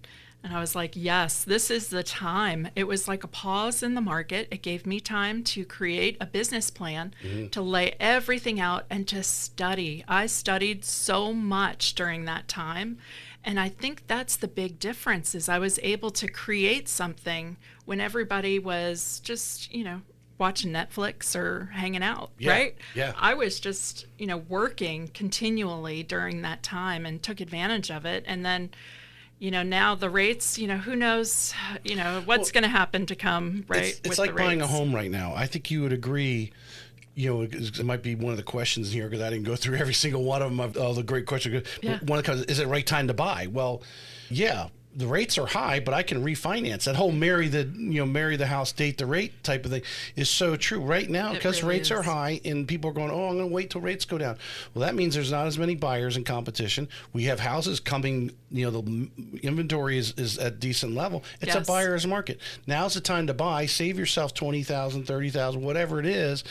And I was like, yes, this is the time. It was like a pause in the market. It gave me time to create a business plan, to lay everything out and to study. I studied so much during that time. And I think that's the big difference, is I was able to create something when everybody was just, watching Netflix or hanging out, right? Yeah. I was just, working continually during that time and took advantage of it. And then, now the rates, who knows, what's going to happen to come, right? It's like buying a home right now. I think you would agree, it might be one of the questions here, because I didn't go through every single one of them, all the great questions. Yeah. One of the, is it the right time to buy? Well, yeah. The rates are high, but I can refinance. That whole marry the house, date the rate type of thing is so true right now, because rates are high and people are going, I'm going to wait till rates go down. Well, that means there's not as many buyers in competition. We have houses coming, the inventory is at decent level. It's a buyer's market. Now's the time to buy. Save yourself $20,000, $30,000, whatever it is,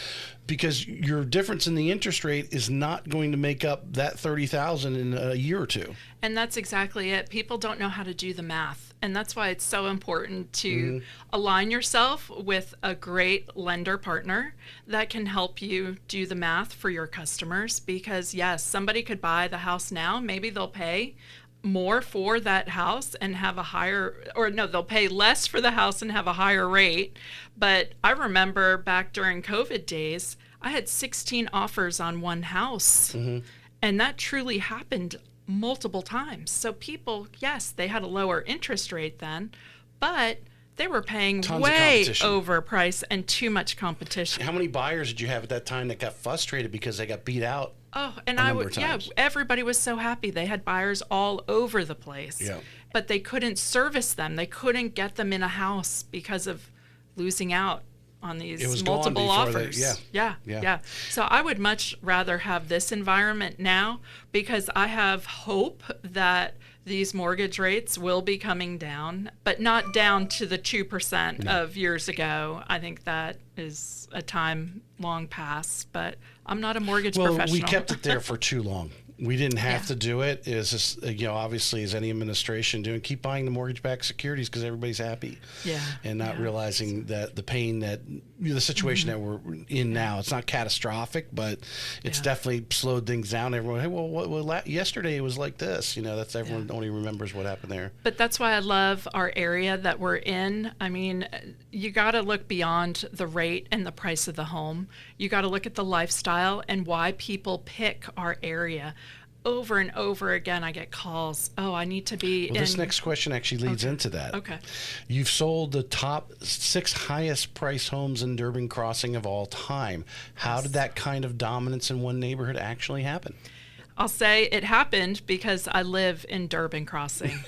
because your difference in the interest rate is not going to make up that $30,000 in a year or two. And that's exactly it. People don't know how to do the math. And that's why it's so important to align yourself with a great lender partner that can help you do the math for your customers. Because yes, somebody could buy the house now. Maybe they'll pay more for that house and have a higher, or no, they'll pay less for the house and have a higher rate. But I remember back during COVID days, I had 16 offers on one house. And that truly happened multiple times. So people, yes, they had a lower interest rate then, but they were paying way over price and too much competition. How many buyers did you have at that time that got frustrated because they got beat out? Oh, and everybody was so happy. They had buyers all over the place. Yeah. But they couldn't service them. They couldn't get them in a house because of losing out on these multiple offers. Yeah. So I would much rather have this environment now, because I have hope that these mortgage rates will be coming down, but not down to the 2% of years ago. I think that is a time long past, but I'm not a mortgage professional. Well, we kept it there for too long. We didn't have to do it. It's just, obviously, as any administration doing, keep buying the mortgage-backed securities because everybody's happy. Yeah. And not realizing that the pain that the situation that we're in now, it's not catastrophic, but it's definitely slowed things down. Everyone, hey, well, yesterday it was like this. That's everyone only remembers what happened there. But that's why I love our area that we're in. I mean, you got to look beyond the rate and the price of the home. You got to look at the lifestyle and why people pick our area. Over and over again, I get calls. Oh, I need to be This next question actually leads into that. Okay. You've sold the top 6 highest price homes in Durbin Crossing of all time. How did that kind of dominance in one neighborhood actually happen? I'll say it happened because I live in Durbin Crossing.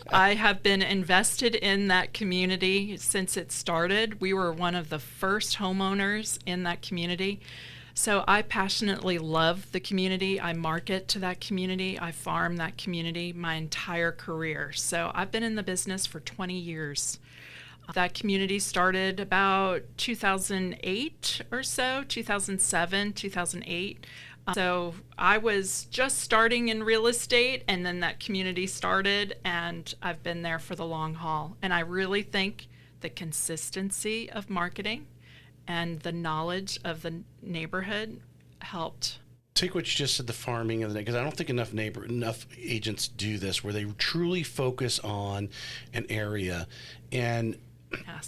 I have been invested in that community since it started. We were one of the first homeowners in that community. So I passionately love the community. I market to that community. I farm that community my entire career. So I've been in the business for 20 years. That community started about 2008 or so, 2007, 2008. So I was just starting in real estate, and then that community started, and I've been there for the long haul. And I really think the consistency of marketing and the knowledge of the neighborhood helped. Take what you just said, the farming of the, because I don't think enough agents do this, where they truly focus on an area. And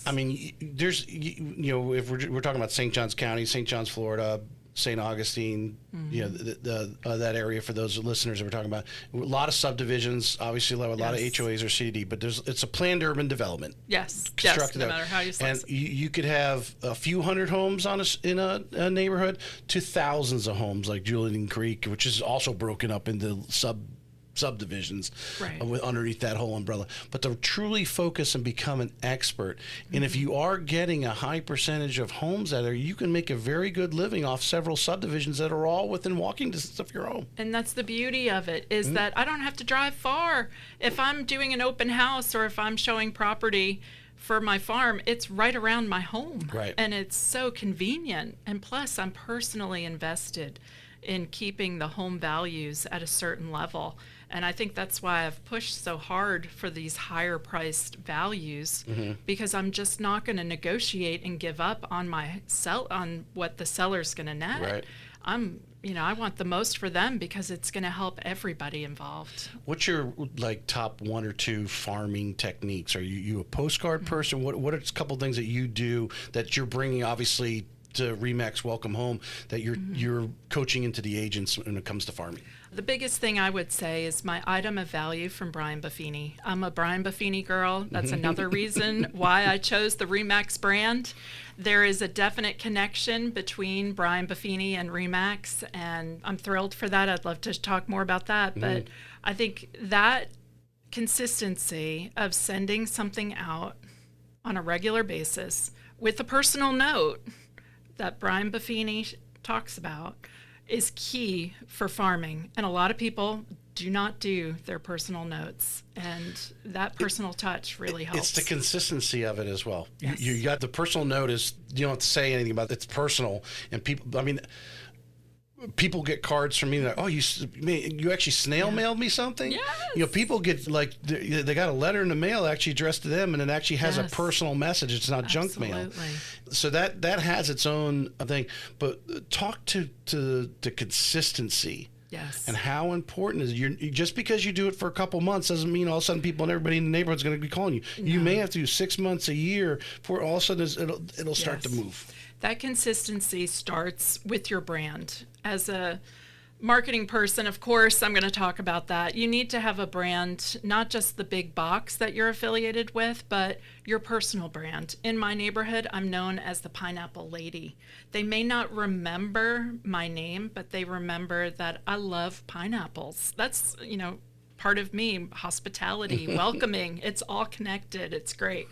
I mean, there's, if we're talking about St. Johns County, St. Johns, Florida, St. Augustine, that area, for those listeners that we're talking about, a lot of subdivisions, obviously a lot of HOAs or CDD, but it's a planned urban development. Yes, constructed no matter how you slice and it. you could have a few hundred homes in a neighborhood to thousands of homes like Julian Creek, which is also broken up into subdivisions underneath that whole umbrella. But to truly focus and become an expert, and if you are getting a high percentage of homes that are, you can make a very good living off several subdivisions that are all within walking distance of your home. And that's the beauty of it, is that I don't have to drive far. If I'm doing an open house or if I'm showing property for my farm, it's right around my home. Right. And it's so convenient. And plus, I'm personally invested in keeping the home values at a certain level. And I think that's why I've pushed so hard for these higher priced values, because I'm just not going to negotiate and give up on on what the seller's going to net. Right. I want the most for them because it's going to help everybody involved. What's your top 1 or 2 farming techniques? Are you a postcard person? What are a couple things that you do that you're bringing, obviously, to REMAX Welcome Home, that you're coaching into the agents when it comes to farming? The biggest thing I would say is my item of value from Brian Buffini. I'm a Brian Buffini girl. That's another reason why I chose the REMAX brand. There is a definite connection between Brian Buffini and REMAX, and I'm thrilled for that. I'd love to talk more about that, but I think that consistency of sending something out on a regular basis with a personal note that Brian Buffini talks about is key for farming. And a lot of people do not do their personal notes, and that personal touch really helps. It's the consistency of it as well. Yes. You got the personal note is, you don't have to say anything about it. It's personal, and people get cards from me like, oh, you actually snail mailed me something? Yes. People get they got a letter in the mail actually addressed to them, and it actually has a personal message. It's not junk mail. So that has its own thing. But talk to the consistency. Yes. And how important is it? Just because you do it for a couple months doesn't mean all of a sudden people and everybody in the neighborhood is going to be calling you. No. You may have to do 6 months, a year, before all of a sudden it'll start to move. That consistency starts with your brand. As a marketing person, of course, I'm going to talk about that. You need to have a brand, not just the big box that you're affiliated with, but your personal brand. In my neighborhood, I'm known as the Pineapple Lady. They may not remember my name, but they remember that I love pineapples. That's, part of me, hospitality, welcoming. It's all connected. It's great.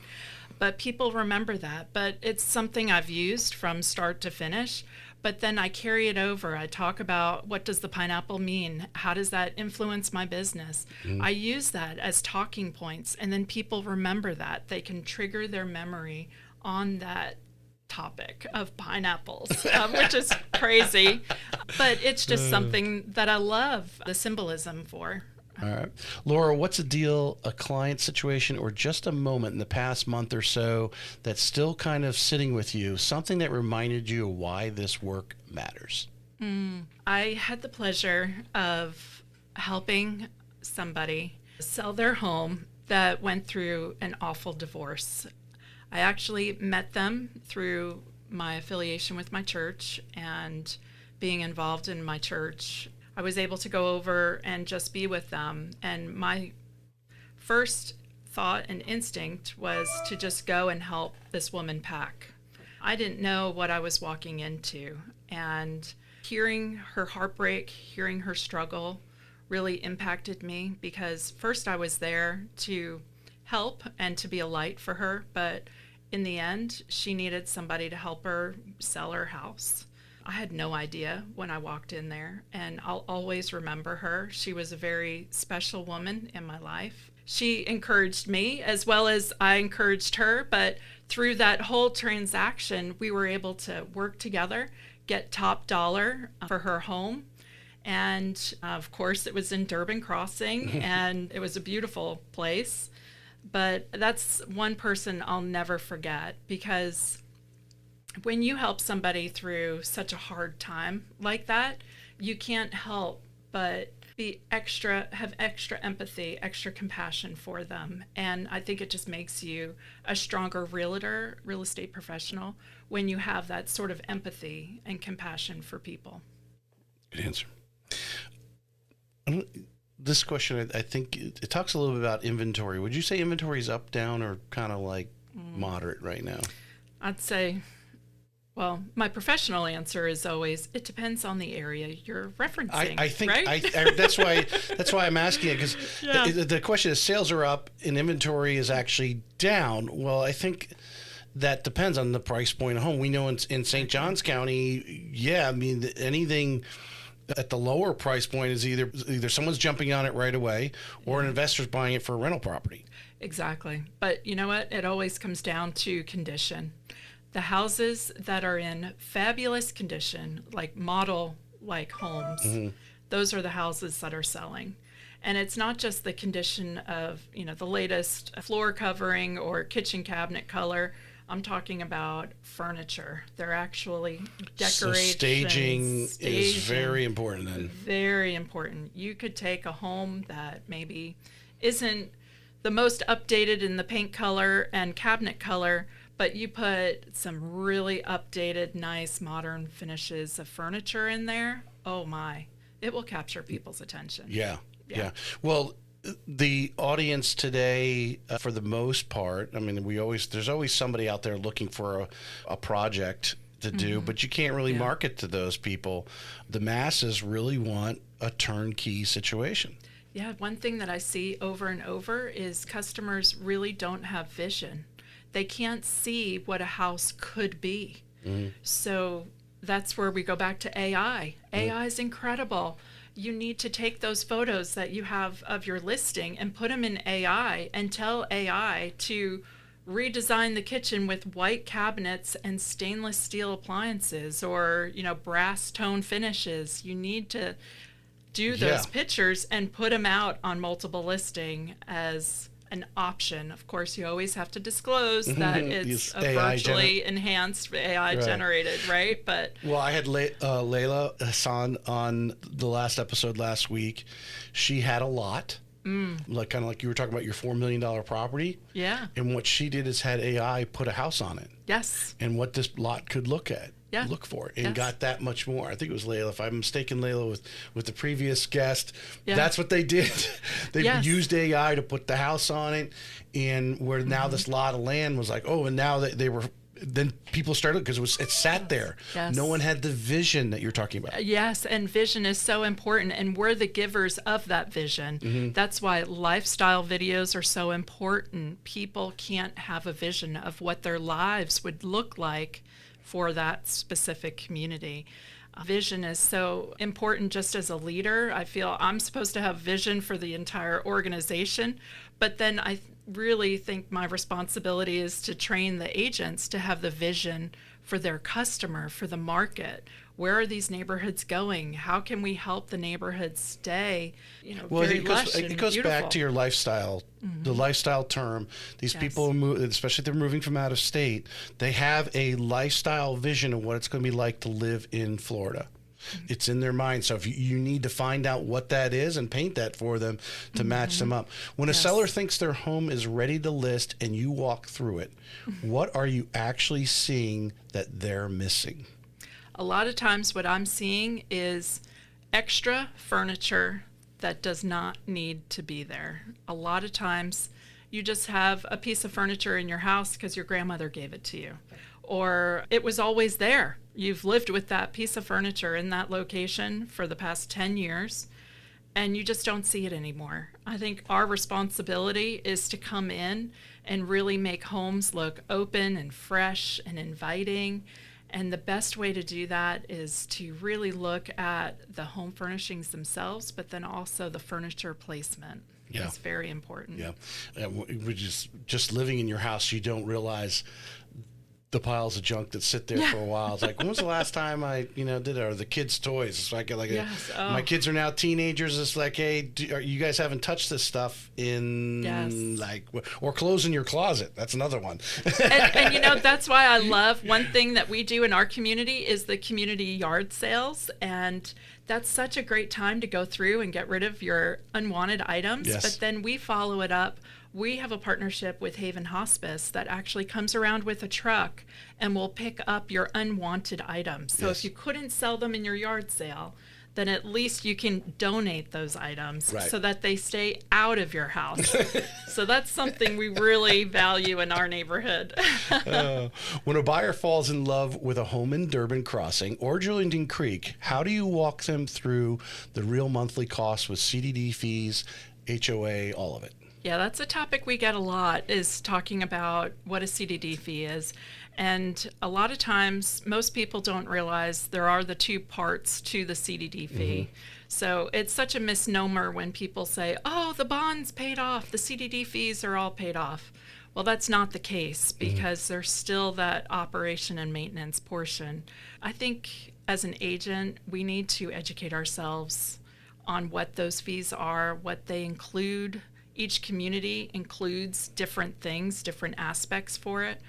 But people remember that. But it's something I've used from start to finish. But then I carry it over. I talk about, what does the pineapple mean? How does that influence my business? I use that as talking points, and then people remember that. They can trigger their memory on that topic of pineapples, which is crazy. But it's just something that I love the symbolism for. All right. Laura, what's a deal, a client situation, or just a moment in the past month or so that's still kind of sitting with you, something that reminded you of why this work matters? I had the pleasure of helping somebody sell their home that went through an awful divorce. I actually met them through my affiliation with my church and being involved in my church. I was able to go over and just be with them. And my first thought and instinct was to just go and help this woman pack. I didn't know what I was walking into. And hearing her heartbreak, hearing her struggle really impacted me, because first I was there to help and to be a light for her. But in the end, she needed somebody to help her sell her house. I had no idea when I walked in there, and I'll always remember her. She was a very special woman in my life. She encouraged me as well as I encouraged her, but through that whole transaction, we were able to work together, get top dollar for her home. And of course, it was in Durbin Crossing, and it was a beautiful place. But that's one person I'll never forget, because when you help somebody through such a hard time like that, you can't help but have extra empathy, extra compassion for them. And I think it just makes you a stronger realtor, real estate professional, when you have that sort of empathy and compassion for people. Good answer. This question, I think it talks a little bit about inventory. Would you say inventory is up, down, or kind of like moderate right now? I'd say, well, my professional answer is always, it depends on the area you're referencing. I think right? that's why I'm asking it, because the question is, sales are up and inventory is actually down. Well, I think that depends on the price point of home. We know in St. Johns County, I mean, anything at the lower price point is either someone's jumping on it right away, or an investor's buying it for a rental property. Exactly. But you know what? It always comes down to condition. The houses that are in fabulous condition, like model-like homes, those are the houses that are selling. And it's not just the condition of, the latest floor covering or kitchen cabinet color. I'm talking about furniture. They're actually decorations. So staging is very important then. Very important. You could take a home that maybe isn't the most updated in the paint color and cabinet color, but you put some really updated, nice, modern finishes of furniture in there. Oh my, it will capture people's attention. Yeah. Well, the audience today, for the most part, I mean, there's always somebody out there looking for a project to do, but you can't really market to those people. The masses really want a turnkey situation. Yeah, one thing that I see over and over is customers really don't have vision. They can't see what a house could be. So that's where we go back to AI. AI is incredible. You need to take those photos that you have of your listing and put them in AI and tell AI to redesign the kitchen with white cabinets and stainless steel appliances, or, brass tone finishes. You need to do those pictures and put them out on multiple listing as an option. Of course, you always have to disclose that it's a virtually enhanced AI generated, right? But I had Layla Hassan on the last episode last week. She had a lot, like you were talking about your $4 million property. Yeah. And what she did is had AI put a house on it. Yes. And what this lot could look for, and got that much more. I think it was Layla. If I'm mistaken, Layla with the previous guest, that's what they did. They used AI to put the house on it, and where now this lot of land was like, and now they were. Then people started, because it sat there. Yes. No one had the vision that you're talking about. Yes, and vision is so important, and we're the givers of that vision. That's why lifestyle videos are so important. People can't have a vision of what their lives would look like for that specific community. Vision is so important just as a leader. I feel I'm supposed to have vision for the entire organization, but then I really think my responsibility is to train the agents to have the vision for their customer, for the market. Where are these neighborhoods going? How can we help the neighborhoods stay, very lush and it goes beautiful? back to your lifestyle, the lifestyle term. These people, especially if they're moving from out of state, they have a lifestyle vision of what it's going to be like to live in Florida. It's in their mind. So if you need to find out what that is and paint that for them to match them up. When a seller thinks their home is ready to list and you walk through it, what are you actually seeing that they're missing? A lot of times what I'm seeing is extra furniture that does not need to be there. A lot of times you just have a piece of furniture in your house because your grandmother gave it to you, or it was always there. You've lived with that piece of furniture in that location for the past 10 years, and you just don't see it anymore. I think our responsibility is to come in and really make homes look open and fresh and inviting. And the best way to do that is to really look at the home furnishings themselves, but then also the furniture placement. Yeah. It's very important. Yeah. We're just living in your house, you don't realize the piles of junk that sit there for a while. It's like, when was the last time I, did it? Or the kids' toys. It's like my kids are now teenagers. It's like, hey, you guys haven't touched this stuff in or clothes in your closet. That's another one. and that's why I love one thing that we do in our community is the community yard sales. And that's such a great time to go through and get rid of your unwanted items. Yes. But then we follow it up. We have a partnership with Haven Hospice that actually comes around with a truck and will pick up your unwanted items. So if you couldn't sell them in your yard sale, then at least you can donate those items so that they stay out of your house. So that's something we really value in our neighborhood. When a buyer falls in love with a home in Durbin Crossing or Julington Creek, how do you walk them through the real monthly costs with CDD fees, HOA, all of it? Yeah, that's a topic we get a lot, is talking about what a CDD fee is. And a lot of times, most people don't realize there are the two parts to the CDD fee. So it's such a misnomer when people say, oh, the bond's paid off, the CDD fees are all paid off. Well, that's not the case, because there's still that operation and maintenance portion. I think as an agent, we need to educate ourselves on what those fees are, what they include. Each community includes different things, different aspects for it.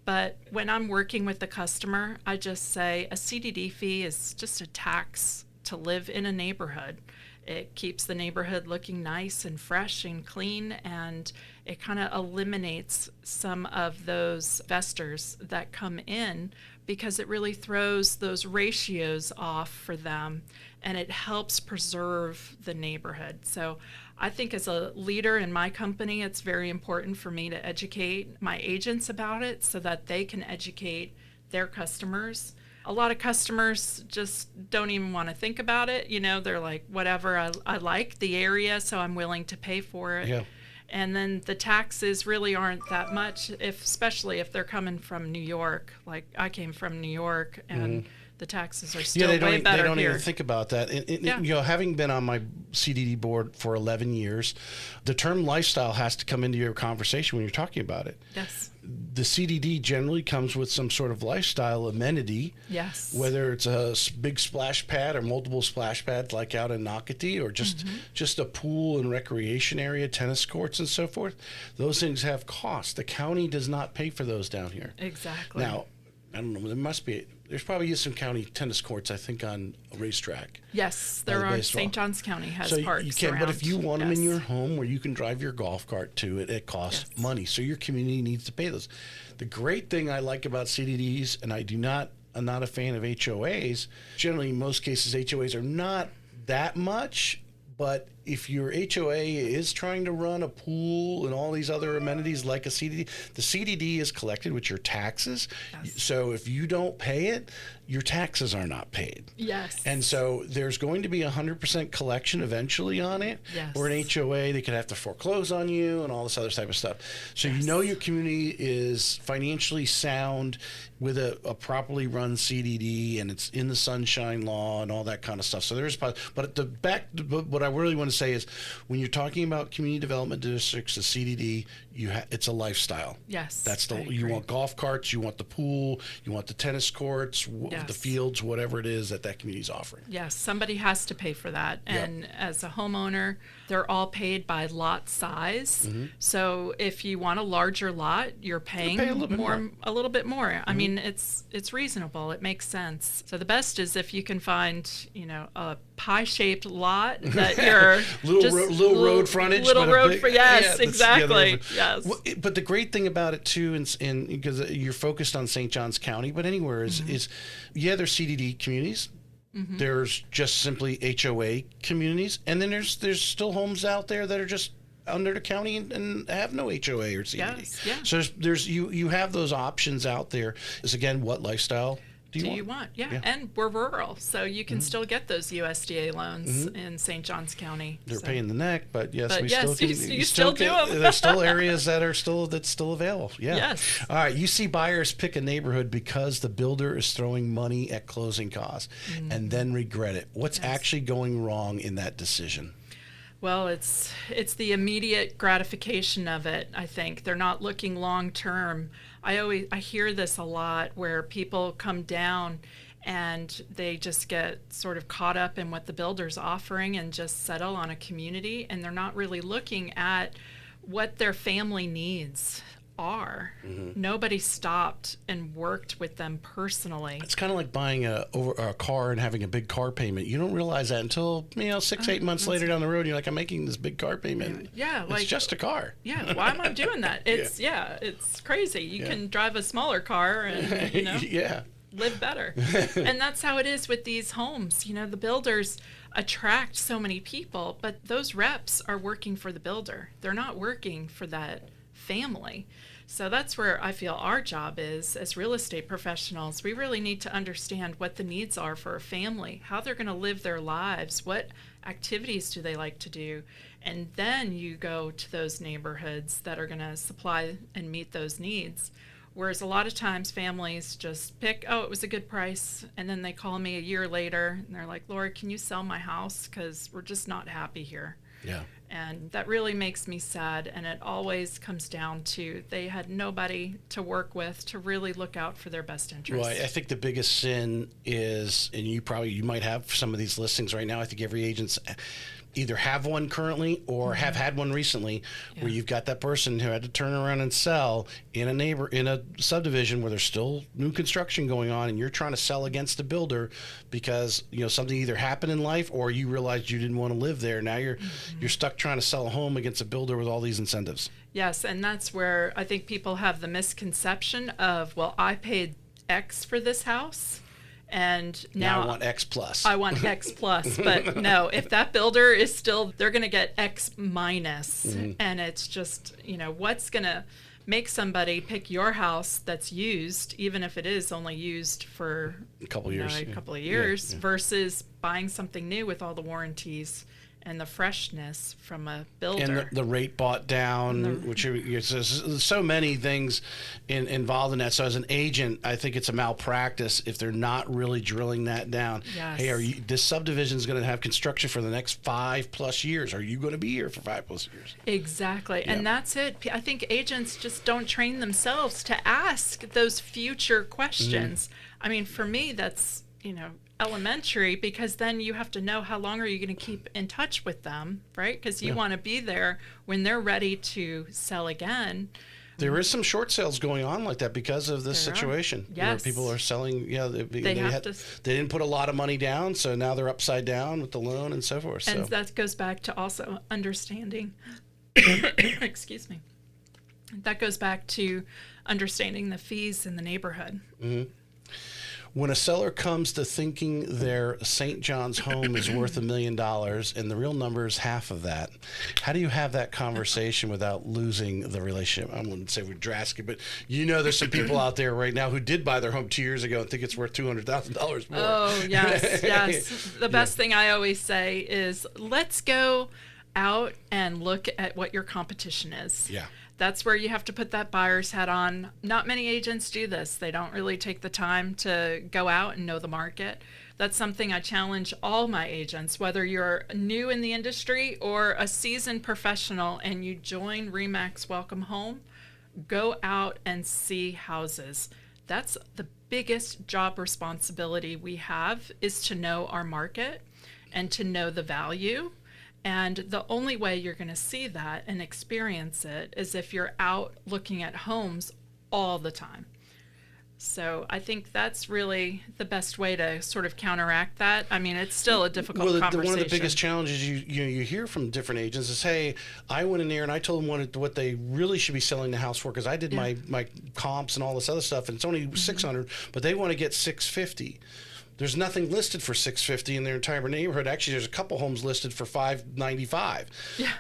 But when I'm working with the customer, I just say a CDD fee is just a tax to live in a neighborhood. It keeps the neighborhood looking nice and fresh and clean, and it kind of eliminates some of those investors that come in, because it really throws those ratios off for them, and it helps preserve the neighborhood. So I think as a leader in my company, it's very important for me to educate my agents about it so that they can educate their customers. A lot of customers just don't even want to think about it. They're like, whatever, I like the area, so I'm willing to pay for it. Yeah. And then the taxes really aren't that much, especially if they're coming from New York. Like I came from New York, and the taxes are still way better here. They don't even think about that. Having been on my CDD board for 11 years, the term lifestyle has to come into your conversation when you're talking about it. Yes. The CDD generally comes with some sort of lifestyle amenity. Yes. Whether it's a big splash pad or multiple splash pads like out in Nocatee, or just a pool and recreation area, tennis courts and so forth. Those things have costs. The county does not pay for those down here. Exactly. Now, I don't know, there's probably some county tennis courts, I think, on a racetrack. Yes, there are. St. Johns County has parks you can, around. but if you want them in your home where you can drive your golf cart to it costs money. So your community needs to pay those. The great thing I like about CDDs, and I'm not a fan of HOAs. Generally, in most cases, HOAs are not that much, but if your HOA is trying to run a pool and all these other amenities like a CDD, the CDD is collected with your taxes. Yes. So if you don't pay it, your taxes are not paid. Yes. And so there's going to be 100% collection eventually on it. Yes. Or an HOA, they could have to foreclose on you and all this other type of stuff. So yes. You know your community is financially sound with a properly run CDD, and it's in the sunshine law and all that kind of stuff. So there's, but what I really want to say is, when you're talking about community development districts, the CDD, it's a lifestyle. Yes, that's you want golf carts, you want the pool, you want the tennis courts, yes. the fields, whatever it is that community's offering. Yes, somebody has to pay for that, and as a homeowner, they're all paid by lot size. Mm-hmm. So if you want a larger lot, you're paying a little bit more. Mm-hmm. I mean, it's reasonable. It makes sense. So the best is if you can find, a pie-shaped lot that you're little road frontage, yes, exactly. Yes. Well, but the great thing about it too, and because you're focused on St. Johns County, but anywhere is there's CDD communities. Mm-hmm. There's just simply HOA communities, and then there's still homes out there that are just under the county and have no HOA or CDD. Yes, yeah. So there's you have those options out there. Is again, what lifestyle do you want? Yeah, and we're rural, so you can still get those USDA loans in St. Johns County. They're paying the neck, but yes, you still do them. There's still areas that's still available. Yeah. Yes. All right. You see buyers pick a neighborhood because the builder is throwing money at closing costs, and then regret it. What's actually going wrong in that decision? Well, it's the immediate gratification of it, I think. They're not looking long term. I hear this a lot where people come down and they just get sort of caught up in what the builder's offering and just settle on a community, and they're not really looking at what their family needs are. Mm-hmm. Nobody stopped and worked with them personally. It's kind of like buying a car and having a big car payment. You don't realize that until 6-8 months later down the road. You're like, I'm making this big car payment. Yeah, it's just a car. Yeah, why am I doing that? It's it's crazy. You can drive a smaller car and live better. And that's how it is with these homes. The builders attract so many people, but those reps are working for the builder. They're not working for that family. So that's where I feel our job is as real estate professionals. We really need to understand what the needs are for a family, how they're going to live their lives, what activities do they like to do, and then you go to those neighborhoods that are going to supply and meet those needs. Whereas a lot of times families just pick, it was a good price, and then they call me a year later and they're like, Laura, can you sell my house? Because we're just not happy here. Yeah. And that really makes me sad, and it always comes down to they had nobody to work with to really look out for their best interests. Well, I think the biggest sin is, and you might have some of these listings right now, I think every agent's either have one currently or have had one recently, where you've got that person who had to turn around and sell in a subdivision where there's still new construction going on, and you're trying to sell against the builder because something either happened in life or you realized you didn't want to live there. Now you're stuck trying to sell a home against a builder with all these incentives. Yes, and that's where I think people have the misconception of, well, I paid X for this house, and now I want X plus. I want X plus, but no, if that builder is still, they're going to get X minus, and it's just, what's going to make somebody pick your house that's used, even if it is only used for a couple of years, versus buying something new with all the warranties and the freshness from a builder. And the rate bought down, which there's so many things involved in that. So as an agent, I think it's a malpractice if they're not really drilling that down. Yes. Hey, this subdivision is going to have construction for the next 5+ years. Are you going to be here for 5+ years? Exactly. And that's it. I think agents just don't train themselves to ask those future questions. I mean, for me, that's, elementary, because then you have to know how long are you going to keep in touch with them, right? Because you want to be there when they're ready to sell again. There is some short sales going on like that because of this situation. Yes. Where people are selling, they didn't put a lot of money down, so now they're upside down with the loan and so forth. And that goes back to also understanding, excuse me, that goes back to understanding the fees in the neighborhood. Mm-hmm. When a seller comes to thinking their St. John's home is worth $1 million and the real number is half of that, how do you have that conversation without losing the relationship? I wouldn't say we're drastic, but there's some people out there right now who did buy their home 2 years ago and think it's worth $200,000 more. Oh, yes, yes. The best thing I always say is, let's go out and look at what your competition is. Yeah. That's where you have to put that buyer's hat on. Not many agents do this. They don't really take the time to go out and know the market. That's something I challenge all my agents, whether you're new in the industry or a seasoned professional and you join REMAX Welcome Home, go out and see houses. That's the biggest job responsibility we have, is to know our market and to know the value. And the only way you're going to see that and experience it is if you're out looking at homes all the time. So I think that's really the best way to sort of counteract that. I mean, it's still a difficult conversation. One of the biggest challenges you hear from different agents is, hey, I went in there and I told them what they really should be selling the house for, because I did my comps and all this other stuff, and it's only $600, but they want to get $650. There's nothing listed for $650 in their entire neighborhood. Actually, there's a couple homes listed for $595. Yeah.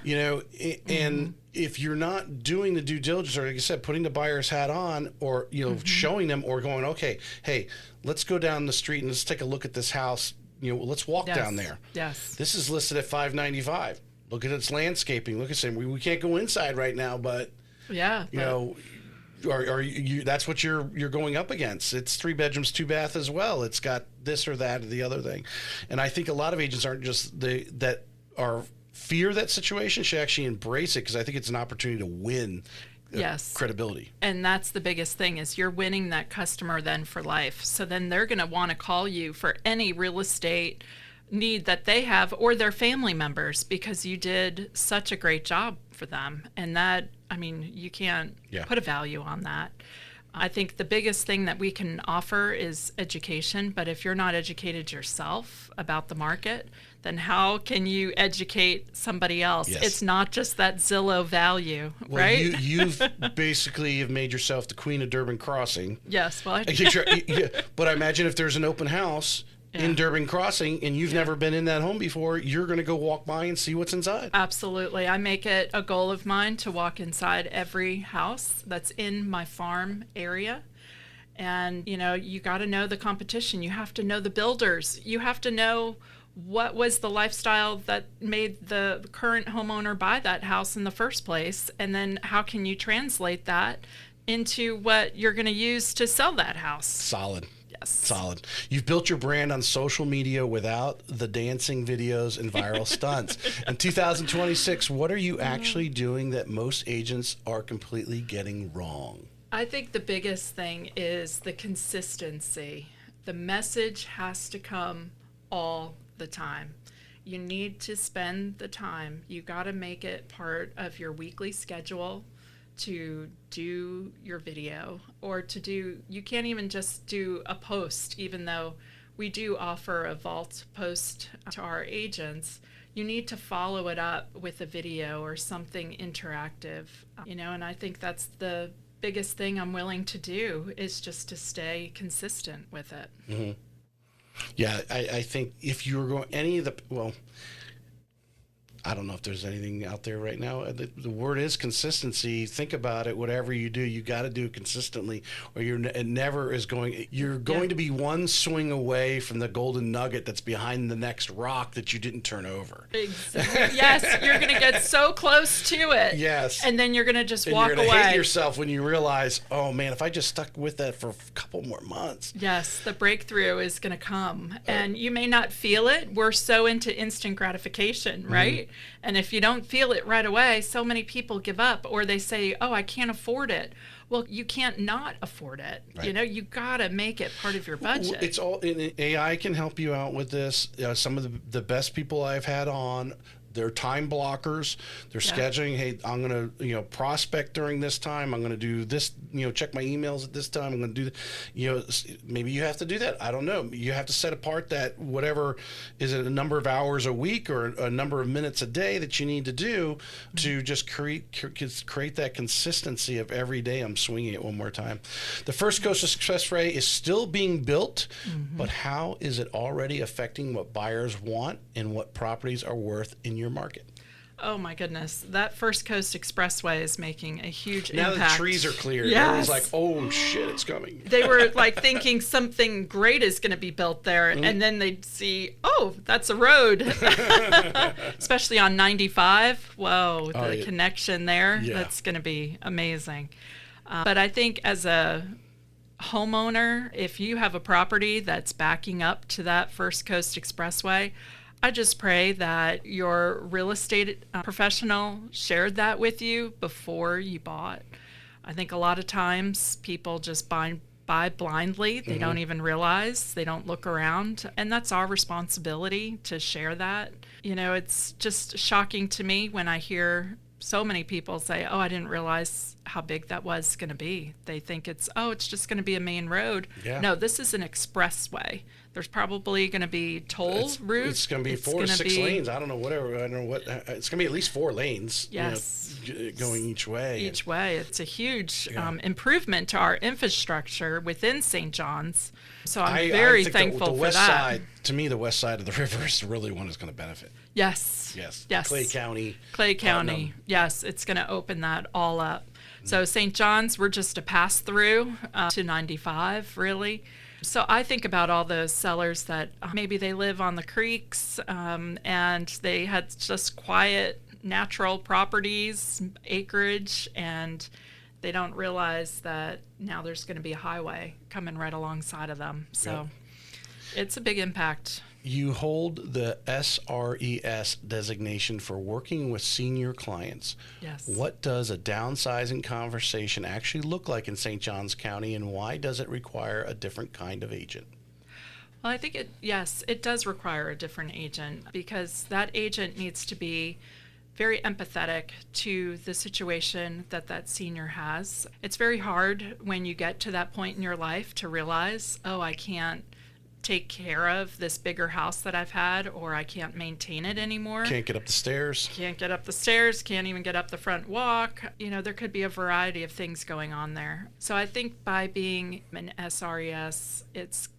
And if you're not doing the due diligence, or like I said, putting the buyer's hat on, or showing them, or going, okay, hey, let's go down the street and let's take a look at this house. Let's walk down there. Yes. This is listed at $595. Look at its landscaping. Look at it. We can't go inside right now, but that's what you're going up against. It's 3 bedrooms, 2 bath as well. It's got this or that or the other thing. And I think a lot of agents aren't just that are fear that situation, should actually embrace it, because I think it's an opportunity to win credibility. And that's the biggest thing, is you're winning that customer then for life. So then they're going to want to call you for any real estate need that they have, or their family members, because you did such a great job for them. And that, I mean, you can't put a value on that. I think the biggest thing that we can offer is education, but if you're not educated yourself about the market, then how can you educate somebody else? Yes. It's not just that Zillow value, right? You've basically have made yourself the queen of Durbin Crossing. Yes, well, but I imagine if there's an open house in Durbin Crossing and you've never been in that home before, you're going to go walk by and see what's inside. Absolutely. I make it a goal of mine to walk inside every house that's in my farm area. And, you got to know the competition. You have to know the builders. You have to know what was the lifestyle that made the current homeowner buy that house in the first place. And then how can you translate that into what you're going to use to sell that house? Solid. Solid. You've built your brand on social media without the dancing videos and viral stunts. In 2026, what are you actually doing that most agents are completely getting wrong? I think the biggest thing is the consistency. The message has to come all the time. You need to spend the time. You got to make it part of your weekly schedule to do your video, or you can't even just do a post, even though we do offer a vault post to our agents. You need to follow it up with a video or something interactive, and I think that's the biggest thing I'm willing to do, is just to stay consistent with it. Mm-hmm. Yeah, I think if you're going I don't know if there's anything out there right now. The word is consistency. Think about it. Whatever you do, you got to do it consistently, or you're going to be one swing away from the golden nugget that's behind the next rock that you didn't turn over. Exactly. Yes, you're going to get so close to it. Yes. And then you're going to just walk away. You're going to hate yourself when you realize, oh man, if I just stuck with that for a couple more months. Yes, the breakthrough is going to come. And you may not feel it. We're so into instant gratification, right? Mm-hmm. And if you don't feel it right away, so many people give up, or they say, oh, I can't afford it. Well, you can't not afford it. Right. You got to make it part of your budget. It's all AI can help you out with this. Some of the best people I've had on, They're time blockers. They're scheduling. Hey, I'm going to, prospect during this time. I'm going to do this, check my emails at this time. I'm going to do, maybe you have to do that. I don't know. You have to set apart that whatever, is it a number of hours a week or a number of minutes a day that you need to do to just create that consistency of every day I'm swinging it one more time. The First Coast Expressway is still being built, but how is it already affecting what buyers want and what properties are worth in your market? Oh my goodness, that First Coast Expressway is making a huge impact. Now the trees are cleared. Yes. Everyone's like, oh shit, it's coming. They were like thinking something great is going to be built there, and then they'd see, oh, that's a road. Especially on 95. Whoa, the connection there, that's going to be amazing. But I think as a homeowner, if you have a property that's backing up to that First Coast Expressway, I just pray that your real estate professional shared that with you before you bought. I think a lot of times people just buy blindly. They don't even realize, they don't look around. And that's our responsibility to share that. It's just shocking to me when I hear so many people say, oh, I didn't realize how big that was going to be. They think it's just going to be a main road. Yeah. No, this is an expressway. There's probably going to be toll routes. It's going to be 4 to 6 lanes. I don't know, whatever. I don't know what. It's going to be at least 4 lanes. Yes. Going each way. Each way. It's a huge improvement to our infrastructure within St. John's. So I'm very thankful the for west that. Side, to me, the west side of the river is really one that's going to benefit. Yes. Clay County. Yes, it's going to open that all up. So St. John's, we're just a pass through to 95, really. So I think about all those sellers that maybe they live on the creeks and they had just quiet, natural properties, acreage, and they don't realize that now there's going to be a highway coming right alongside of them. So it's a big impact. You hold the SRES designation for working with senior clients. Yes. What does a downsizing conversation actually look like in St. Johns County, and why does it require a different kind of agent? Well, I think it does require a different agent, because that agent needs to be very empathetic to the situation that senior has. It's very hard when you get to that point in your life to realize, oh, I can't take care of this bigger house that I've had, or I can't maintain it anymore. Can't get up the stairs. Can't even get up the front walk. There could be a variety of things going on there. So I think by being an SRES, it's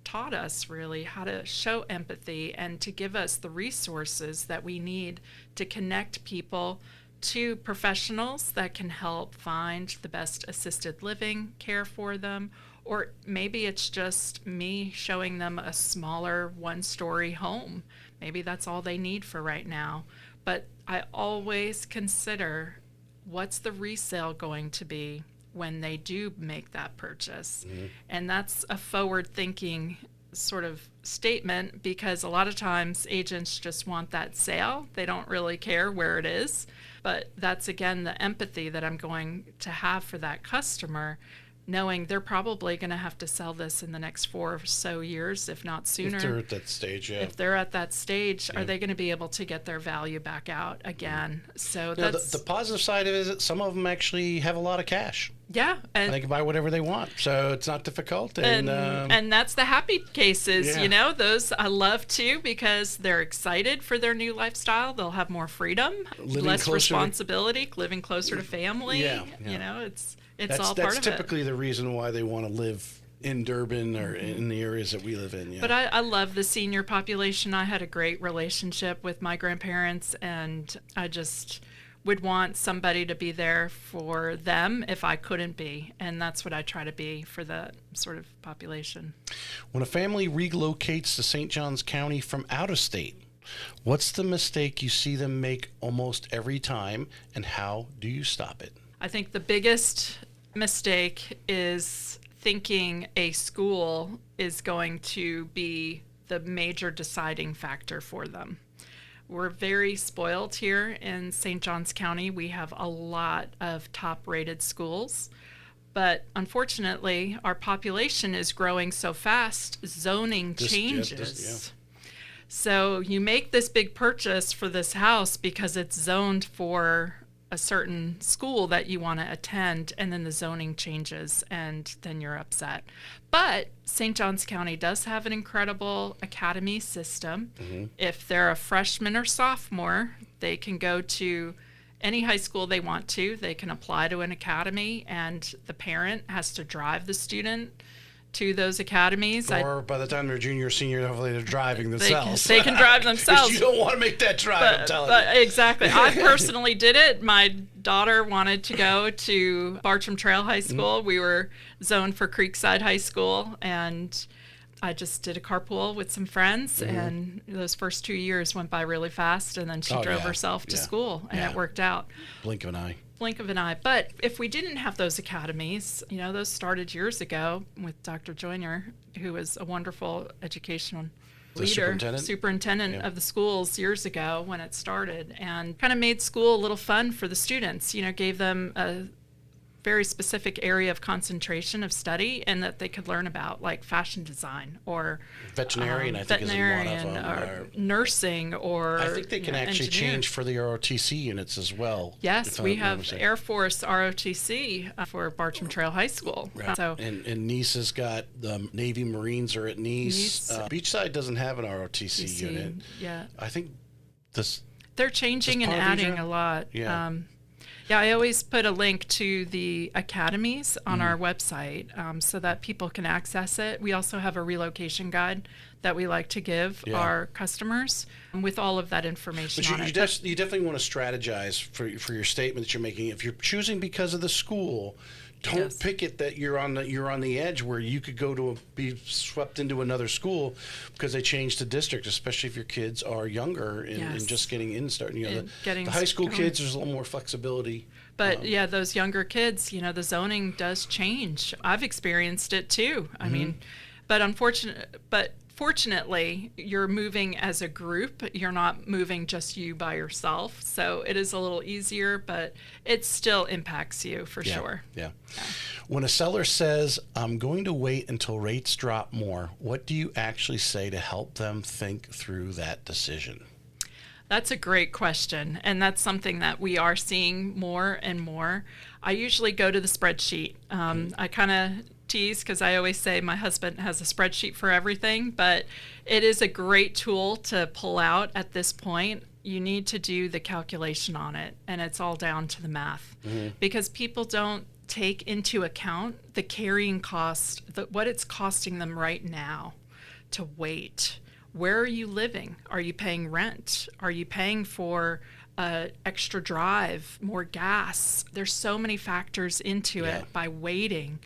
taught us really how to show empathy and to give us the resources that we need to connect people to professionals that can help find the best assisted living care for them. Or maybe it's just me showing them a smaller 1-story home. Maybe that's all they need for right now. But I always consider, what's the resale going to be when they do make that purchase? And that's a forward-thinking sort of statement, because a lot of times agents just want that sale. They don't really care where it is. But that's, again, the empathy that I'm going to have for that customer, knowing they're probably going to have to sell this in the next 4 or so years, if not sooner. If they're at that stage, If they're at that stage, are they going to be able to get their value back out again? So that's the positive side of it is that some of them actually have a lot of cash. Yeah, and they can buy whatever they want, so it's not difficult. And that's the happy cases, those I love too, because they're excited for their new lifestyle. They'll have more freedom, less responsibility, living closer to family. It's all part of it. That's typically the reason why they want to live in Durban or in the areas that we live in. But I love the senior population. I had a great relationship with my grandparents, and I just would want somebody to be there for them if I couldn't be. And that's what I try to be for the sort of population. When a family relocates to St. Johns County from out of state, what's the mistake you see them make almost every time, and how do you stop it? I think the biggest mistake is thinking a school is going to be the major deciding factor for them. We're very spoiled here in St. Johns County. We have a lot of top-rated schools, but unfortunately, our population is growing so fast, zoning changes. So you make this big purchase for this house because it's zoned for a certain school that you want to attend, and then the zoning changes, and then you're upset. But St. Johns County does have an incredible academy system. If they're a freshman or sophomore, they can go to any high school they want to. They can apply to an academy, and the parent has to drive the student to those academies. Or by the time they're junior or senior, hopefully they're driving themselves. They can drive themselves. You don't want to make that drive, I'm telling you. Exactly. I personally did it. My daughter wanted to go to Bartram Trail High School. We were zoned for Creekside High School, and I just did a carpool with some friends, and those first 2 years went by really fast, and then she drove herself to school, and it worked out. Blink of an eye. But if we didn't have those academies, those started years ago with Dr. Joyner, who was a wonderful educational leader, superintendent of the schools years ago when it started, and kind of made school a little fun for the students, gave them a very specific area of concentration of study and that they could learn about, like fashion design or veterinarian, I think is one of them, or nursing, or I think they can actually change for the ROTC units as well. Yes, we have Air Force ROTC for Bartram Trail High School. Right. So and Nice has got the Navy Marines are at Nice. Beachside doesn't have an ROTC unit. Yeah, I think they're changing and adding a lot. Yeah. Yeah, I always put a link to the academies on our website so that people can access it. We also have a relocation guide that we like to give our customers with all of that information on it. But you definitely want to strategize for your statement that you're making. If you're choosing because of the school, don't pick it that you're on the edge where you could be swept into another school because they changed the district, especially if your kids are younger and just getting in starting. The high school kids, there's a little more flexibility. But those younger kids, the zoning does change. I've experienced it too. I mean, fortunately, you're moving as a group. You're not moving just you by yourself. So it is a little easier, but it still impacts you for sure. Yeah. When a seller says, I'm going to wait until rates drop more, what do you actually say to help them think through that decision? That's a great question. And that's something that we are seeing more and more. I usually go to the spreadsheet. I kind of tease because I always say my husband has a spreadsheet for everything, but it is a great tool to pull out at this point. You need to do the calculation on it, and it's all down to the math because people don't take into account the carrying cost, what it's costing them right now to wait. Where are you living? Are you paying rent? Are you paying for extra drive, more gas? There's so many factors into it by waiting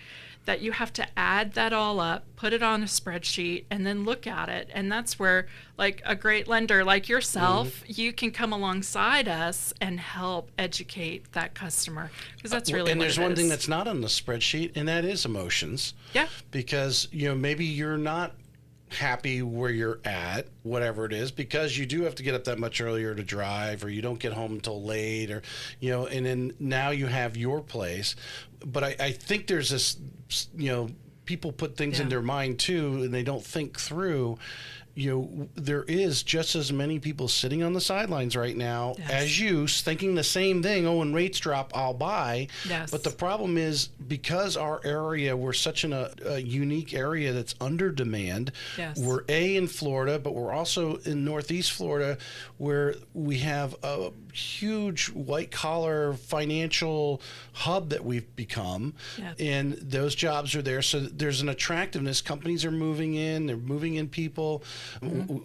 that you have to add that all up, put it on a spreadsheet, and then look at it. And that's where, like a great lender like yourself, you can come alongside us and help educate that customer, because that's really and what there's it one is. thing that's not on the spreadsheet, and that is emotions. Yeah. Because, maybe you're not happy where you're at, whatever it is, because you do have to get up that much earlier to drive, or you don't get home until late, or and then now you have your place. But I think there's this, people put things in their mind too, and they don't think through. There is just as many people sitting on the sidelines right now as you, thinking the same thing. Oh, when rates drop, I'll buy. Yes. But the problem is, because our area, we're such a unique area that's under demand. Yes. We're in Florida, but we're also in Northeast Florida, where we have a huge white-collar financial hub that we've become. Yep. And those jobs are there. So there's an attractiveness. Companies are moving in. They're moving in people.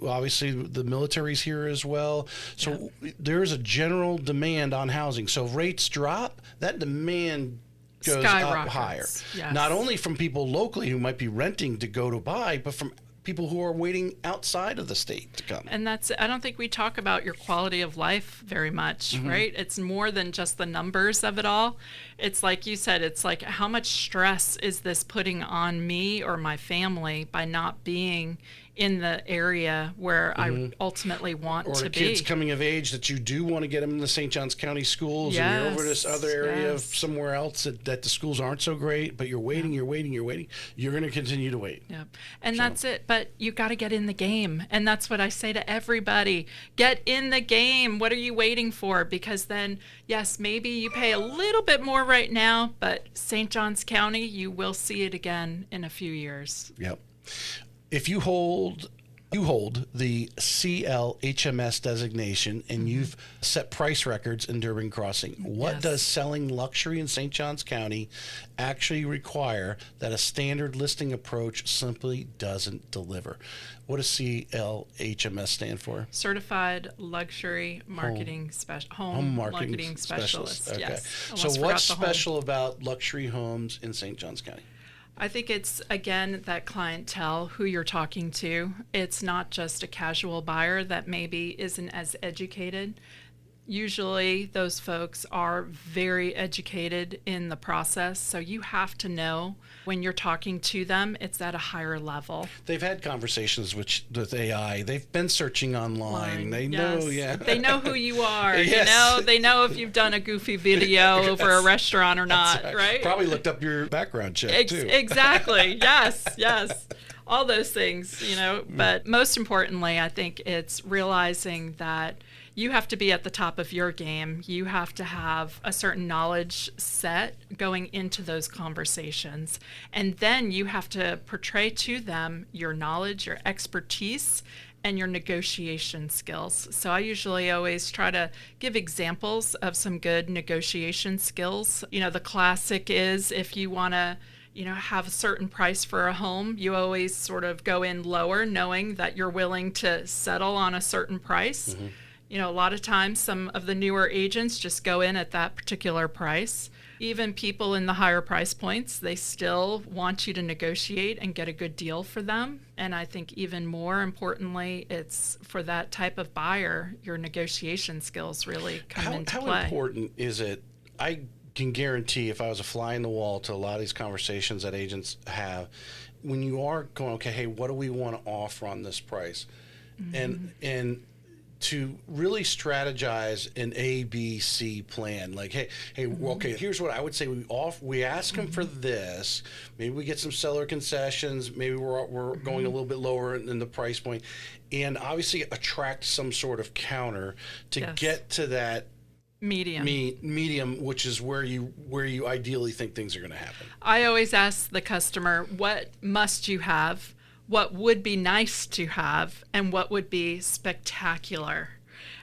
Obviously, the military's here as well. So there's a general demand on housing. So if rates drop, that demand goes up higher. Yes. Not only from people locally who might be renting to go to buy, but from people who are waiting outside of the state to come. And I don't think we talk about your quality of life very much, right? It's more than just the numbers of it all. It's like you said, it's like, how much stress is this putting on me or my family by not being in the area where I ultimately want to be. Or kids coming of age that you do want to get them in the St. Johns County schools, and you're over this other area of somewhere else that the schools aren't so great, but you're waiting, you're waiting. You're going to continue to wait. Yep. And that's it. But you got to get in the game. And that's what I say to everybody. Get in the game. What are you waiting for? Because then, yes, maybe you pay a little bit more right now, but St. Johns County, you will see it again in a few years. Yep. If you hold the CLHMS designation and you've set price records in Durbin Crossing, what does selling luxury in St. Johns County actually require that a standard listing approach simply doesn't deliver? What does CLHMS stand for? Certified Luxury Marketing Home Marketing Specialist. Okay. Yes. So what's special about luxury homes in St. Johns County? I think it's, again, that clientele who you're talking to. It's not just a casual buyer that maybe isn't as educated. Usually those folks are very educated in the process, so you have to know when you're talking to them, it's at a higher level. They've had conversations with AI. They've been searching online. They know, They know who you are. Yes. They know if you've done a goofy video over a restaurant or not, right? Probably looked up your background check, too. Exactly. Yes. All those things, But most importantly, I think it's realizing that you have to be at the top of your game. You have to have a certain knowledge set going into those conversations. And then you have to portray to them your knowledge, your expertise, and your negotiation skills. So I usually always try to give examples of some good negotiation skills. The classic is if you want to have a certain price for a home, you always sort of go in lower knowing that you're willing to settle on a certain price. A lot of times some of the newer agents just go in at that particular price. Even people in the higher price points, they still want you to negotiate and get a good deal for them. And I think even more importantly, it's for that type of buyer, your negotiation skills really come into play. How important is it? I can guarantee if I was a fly in the wall to a lot of these conversations that agents have, when you are going, okay, hey, what do we want to offer on this price? And to really strategize an ABC plan, like, hey, okay, here's what I would say. We ask them for this. Maybe we get some seller concessions. Maybe we're going a little bit lower in the price point, and obviously attract some sort of counter to get to that medium, which is where you ideally think things are going to happen. I always ask the customer, what must you have? What would be nice to have, and what would be spectacular.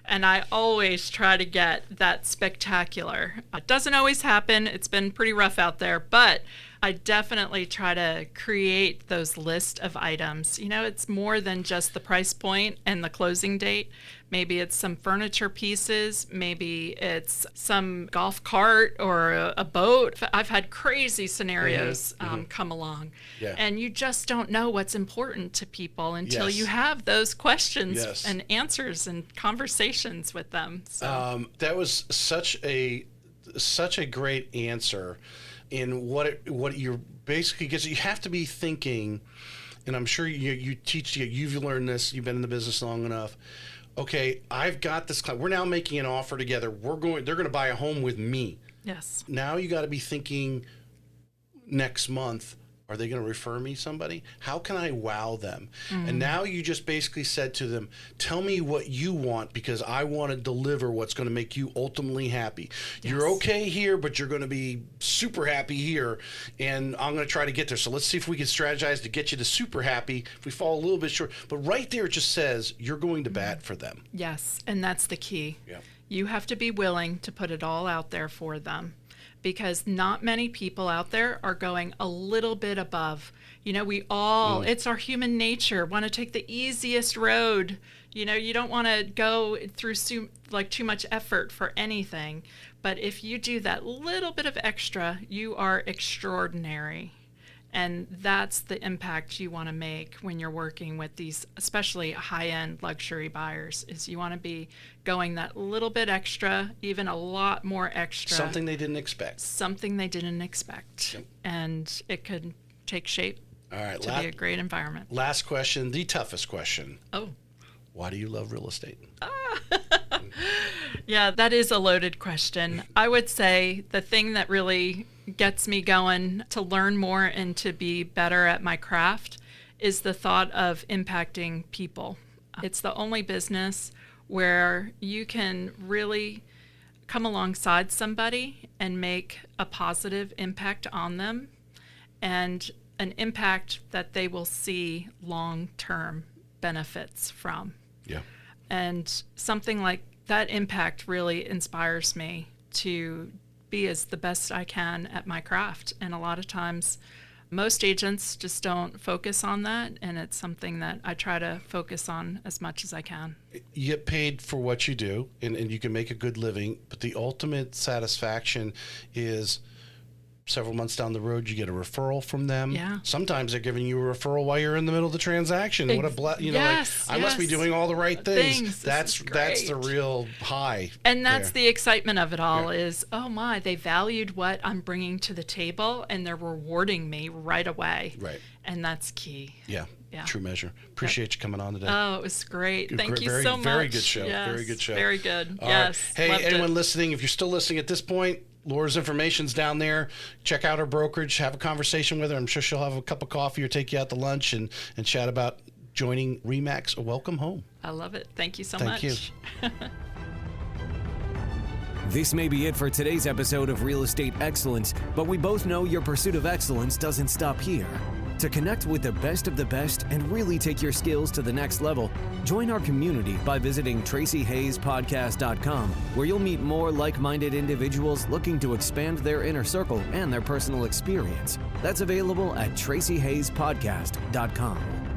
And I always try to get that spectacular. It doesn't always happen. It's been pretty rough out there, but I definitely try to create those list of items. It's more than just the price point and the closing date. Maybe it's some furniture pieces. Maybe it's some golf cart or a boat. I've had crazy scenarios come along. Yeah. And you just don't know what's important to people until you have those questions and answers and conversations with them. So. That was such a great answer. In what you're basically, because you have to be thinking, and I'm sure you've learned this, you've been in the business long enough. Okay, I've got this client. We're now making an offer together. They're going to buy a home with me. Yes. Now you got to be thinking next month, are they going to refer me somebody? How can I wow them? And now you just basically said to them, tell me what you want, because I want to deliver what's going to make you ultimately happy. Yes. You're okay here, but you're going to be super happy here, and I'm going to try to get there. So let's see if we can strategize to get you to super happy. If we fall a little bit short, but right there it just says you're going to bat for them. Yes, and that's the key. Yeah. You have to be willing to put it all out there for them, because not many people out there are going a little bit above. We all, it's our human nature, want to take the easiest road. You don't want to go through too much effort for anything. But if you do that little bit of extra, you are extraordinary. And that's the impact you want to make when you're working with these, especially high-end luxury buyers, is you want to be going that little bit extra, even a lot more extra. Something they didn't expect. Yep. And it could take shape All right. to be a great environment. Last question, the toughest question. Oh. Why do you love real estate? Yeah, that is a loaded question. I would say the thing that really gets me going to learn more and to be better at my craft is the thought of impacting people. It's the only business where you can really come alongside somebody and make a positive impact on them, and an impact that they will see long-term benefits from. Yeah. And something like that impact really inspires me to be as the best I can at my craft. And a lot of times, most agents just don't focus on that, and it's something that I try to focus on as much as I can. You get paid for what you do, and you can make a good living, but the ultimate satisfaction is several months down the road, you get a referral from them. Yeah. Sometimes they're giving you a referral while you're in the middle of the transaction. What a yes, I must be doing all the right things. That's the real high. And that's the excitement of it all is, oh my, they valued what I'm bringing to the table and they're rewarding me right away. Right. And that's key. Yeah. True measure. Appreciate you coming on today. Oh, it was great. Thank you so much. Very good show. Yes, very good show. Very good. All yes. Right. Hey, anyone it. listening, if you're still listening at this point, Laura's information's down there. Check out her brokerage. Have a conversation with her. I'm sure she'll have a cup of coffee or take you out to lunch and chat about joining REMAX. Welcome home. I love it. Thank you so much. Thank you. This may be it for today's episode of Real Estate Excellence, but we both know your pursuit of excellence doesn't stop here. To connect with the best of the best and really take your skills to the next level, join our community by visiting TracyHayesPodcast.com, where you'll meet more like-minded individuals looking to expand their inner circle and their personal experience. That's available at TracyHayesPodcast.com.